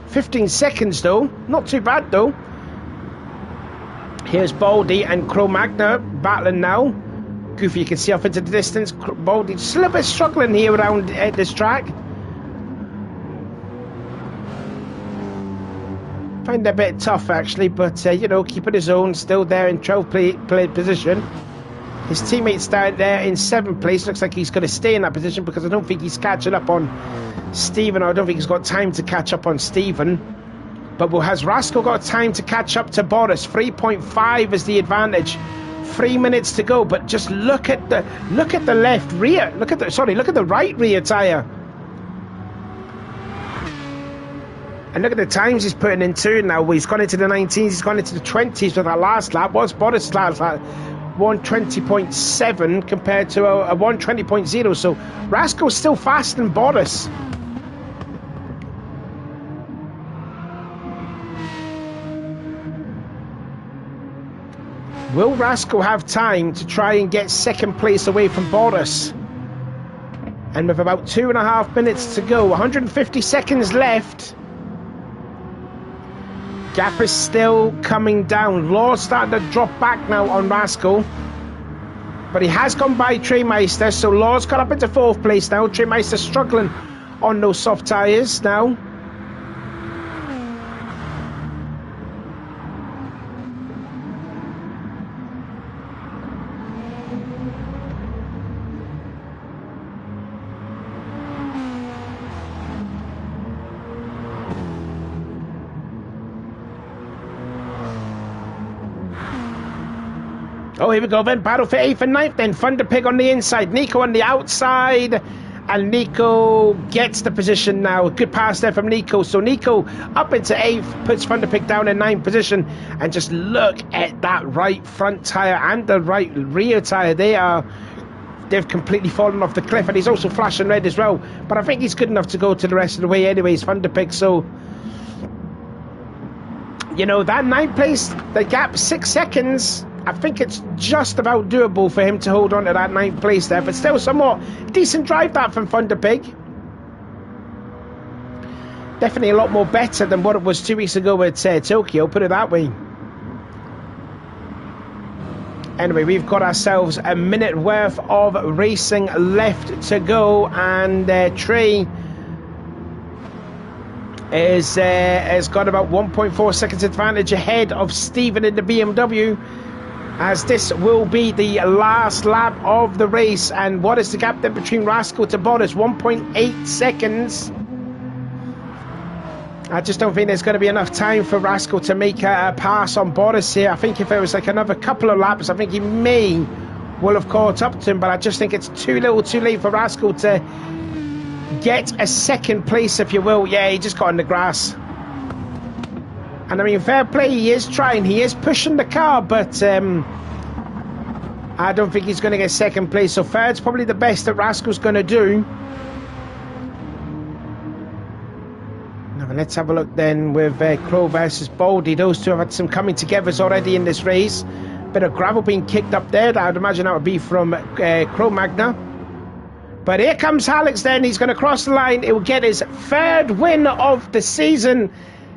15 seconds though. Not too bad though. Here's Baldy and Cro-Magna battling now. Goofy, you can see off into the distance. Baldy just a little bit struggling here around this track. Find it a bit tough actually, but you know, keeping his own, still there in 12th position. His teammate's down there in 7th place. Looks like he's going to stay in that position because I don't think he's catching up on Stephen. I don't think he's got time to catch up on Stephen. But has Rascal got time to catch up to Boris? 3.5 is the advantage. 3 minutes to go. But just look at the left rear. Look at the right rear tyre. And look at the times he's putting in too now. He's gone into the 19s, he's gone into the 20s with that last lap. What's Boris' last lap? 120.7 compared to a 120.0. So Rascal's still faster than Boris. Will Rascal have time to try and get 2nd place away from Boris? And with about 2.5 minutes to go, 150 seconds left. Gap is still coming down. Law's starting to drop back now on Rascal. But he has gone by Treymeister, so Law's got up into 4th place now. Treymeister struggling on those soft tyres now. Oh, here we go then. Battle for 8th and 9th then. Thunder Pig on the inside. Nico on the outside. And Nico gets the position now. Good pass there from Nico. So Nico up into 8th. Puts Thunder Pig down in 9th position. And just look at that right front tyre and the right rear tyre. They've completely fallen off the cliff. And he's also flashing red as well. But I think he's good enough to go to the rest of the way anyways. Thunder Pig. So, you know, that 9th place, the gap 6 seconds. I think it's just about doable for him to hold on to that 9th place there, but still somewhat decent drive that from Thunder Pig. Definitely a lot more better than what it was 2 weeks ago at Tokyo, put it that way. Anyway, we've got ourselves a minute worth of racing left to go, and Trey has got about 1.4 seconds advantage ahead of Stephen in the BMW, as this will be the last lap of the race. And what is the gap then between Rascal to Boris? 1.8 seconds. I just don't think there's going to be enough time for Rascal to make a pass on Boris here. I think if it was like another couple of laps, I think he will have caught up to him, but I just think it's too little too late for Rascal to get a 2nd place, if you will. Yeah, he just got in the grass. And I mean, fair play, he is trying, he is pushing the car, but I don't think he's going to get 2nd place. So 3rd's probably the best that Rascal's going to do. Now let's have a look then with Crow versus Baldy. Those two have had some coming togethers already in this race. Bit of gravel being kicked up there. I'd imagine that would be from Cro-Magna. But here comes Alex then. He's going to cross the line. He will get his 3rd win of the season.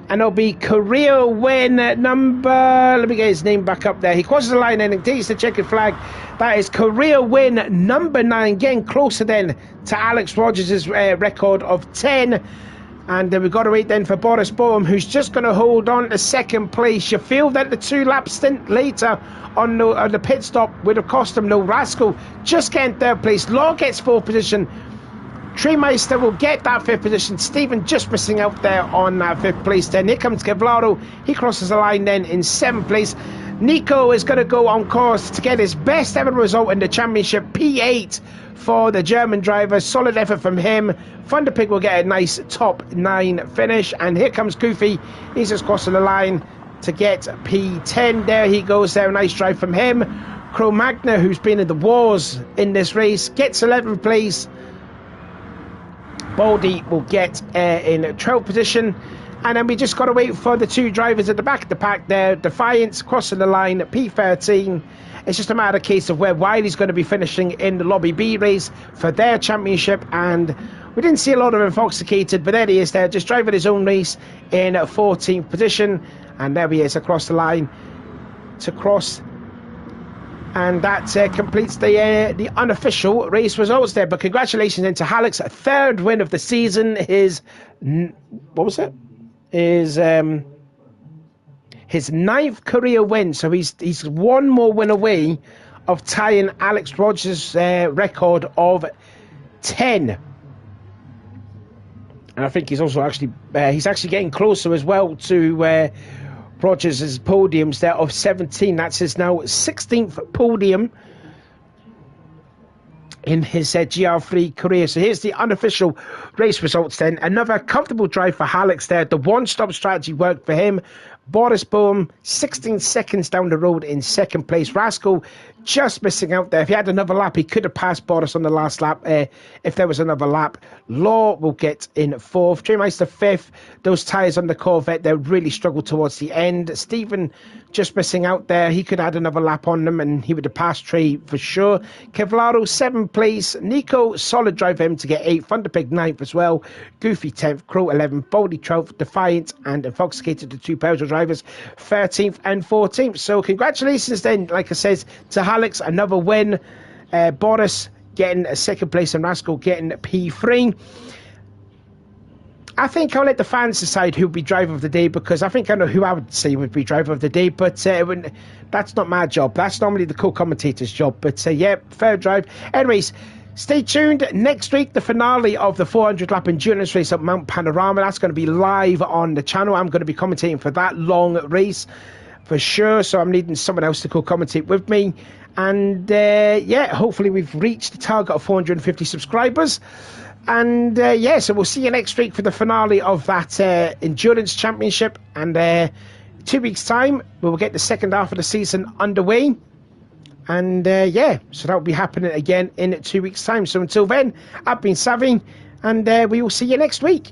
And it'll be career win number... Let me get his name back up there. He crosses the line and he takes the checkered flag. That is career win number 9. Getting closer then to Alex Rogers' record of 10. And we've got to wait then for Boris Boehm, who's just going to hold on to 2nd place. You feel that the 2-lap stint later on the pit stop would have cost him. No, Rascal just getting 3rd place. Law gets 4th position. Treymeister will get that 5th position. Stephen just missing out there on that 5th place then. Here comes Kevlaro. He crosses the line then in 7th place. Nico is going to go on course to get his best ever result in the championship. P8 for the German driver. Solid effort from him. Thunder Pig will get a nice top 9 finish. And here comes Goofy. He's just crossing the line to get P10. There he goes there. Nice drive from him. Cro-Magna, who's been in the wars in this race, gets 11th place. Baldy will get in 12th position, And then we just got to wait for the two drivers at the back of the pack there. Defiance crossing the line at P13. It's just a matter of case of where Wiley's going to be finishing in the Lobby B race for their championship. And we didn't see a lot of Intoxicated, but there he is there, just driving his own race in 14th position. And there he is across the line to cross. And that completes the unofficial race results there. But congratulations then to Alex, a third win of the season. His ninth career win. So he's one more win away of tying Alex Rogers' record of 10. And I think he's also actually getting closer as well to Rogers' podiums there of 17. That's his now 16th podium in his GR3 career. So here's the unofficial race results then. Another comfortable drive for Alex there. The one-stop strategy worked for him. Boris Bohm 16 seconds down the road in second place. Rascal just missing out there. If he had another lap, he could have passed Boris on the last lap if there was another lap. Law will get in fourth. Dreameister fifth. Those tyres on the Corvette, they really struggled towards the end. Stephen just missing out there. He could have had another lap on them and he would have passed Trey for sure. Kevlaro, 7th place. Nico, solid drive for him to get 8th. Thunderpig 9th as well. Goofy 10th. Crow 11th. Baldy 12th. Defiant and Intoxicated, the two Peugeot drivers, 13th and 14th. So congratulations then, like I said, to Alex, another win. Boris getting a 2nd place and Rascal getting P3. I think I'll let the fans decide who will be driver of the day, because I think I know who I would say would be driver of the day, but that's not my job. That's normally the co-commentator's job. But yeah, fair drive. Anyways, stay tuned. Next week, the finale of the 400-lap endurance race at Mount Panorama. That's going to be live on the channel. I'm going to be commentating for that long race for sure. So I'm needing someone else to co-commentate with me. And yeah, hopefully we've reached the target of 450 subscribers. And yeah, so we'll see you next week for the finale of that endurance championship. And 2 weeks' time, we will get the second half of the season underway. And yeah, so that will be happening again in 2 weeks' time. So until then, I've been Savvy, and we will see you next week.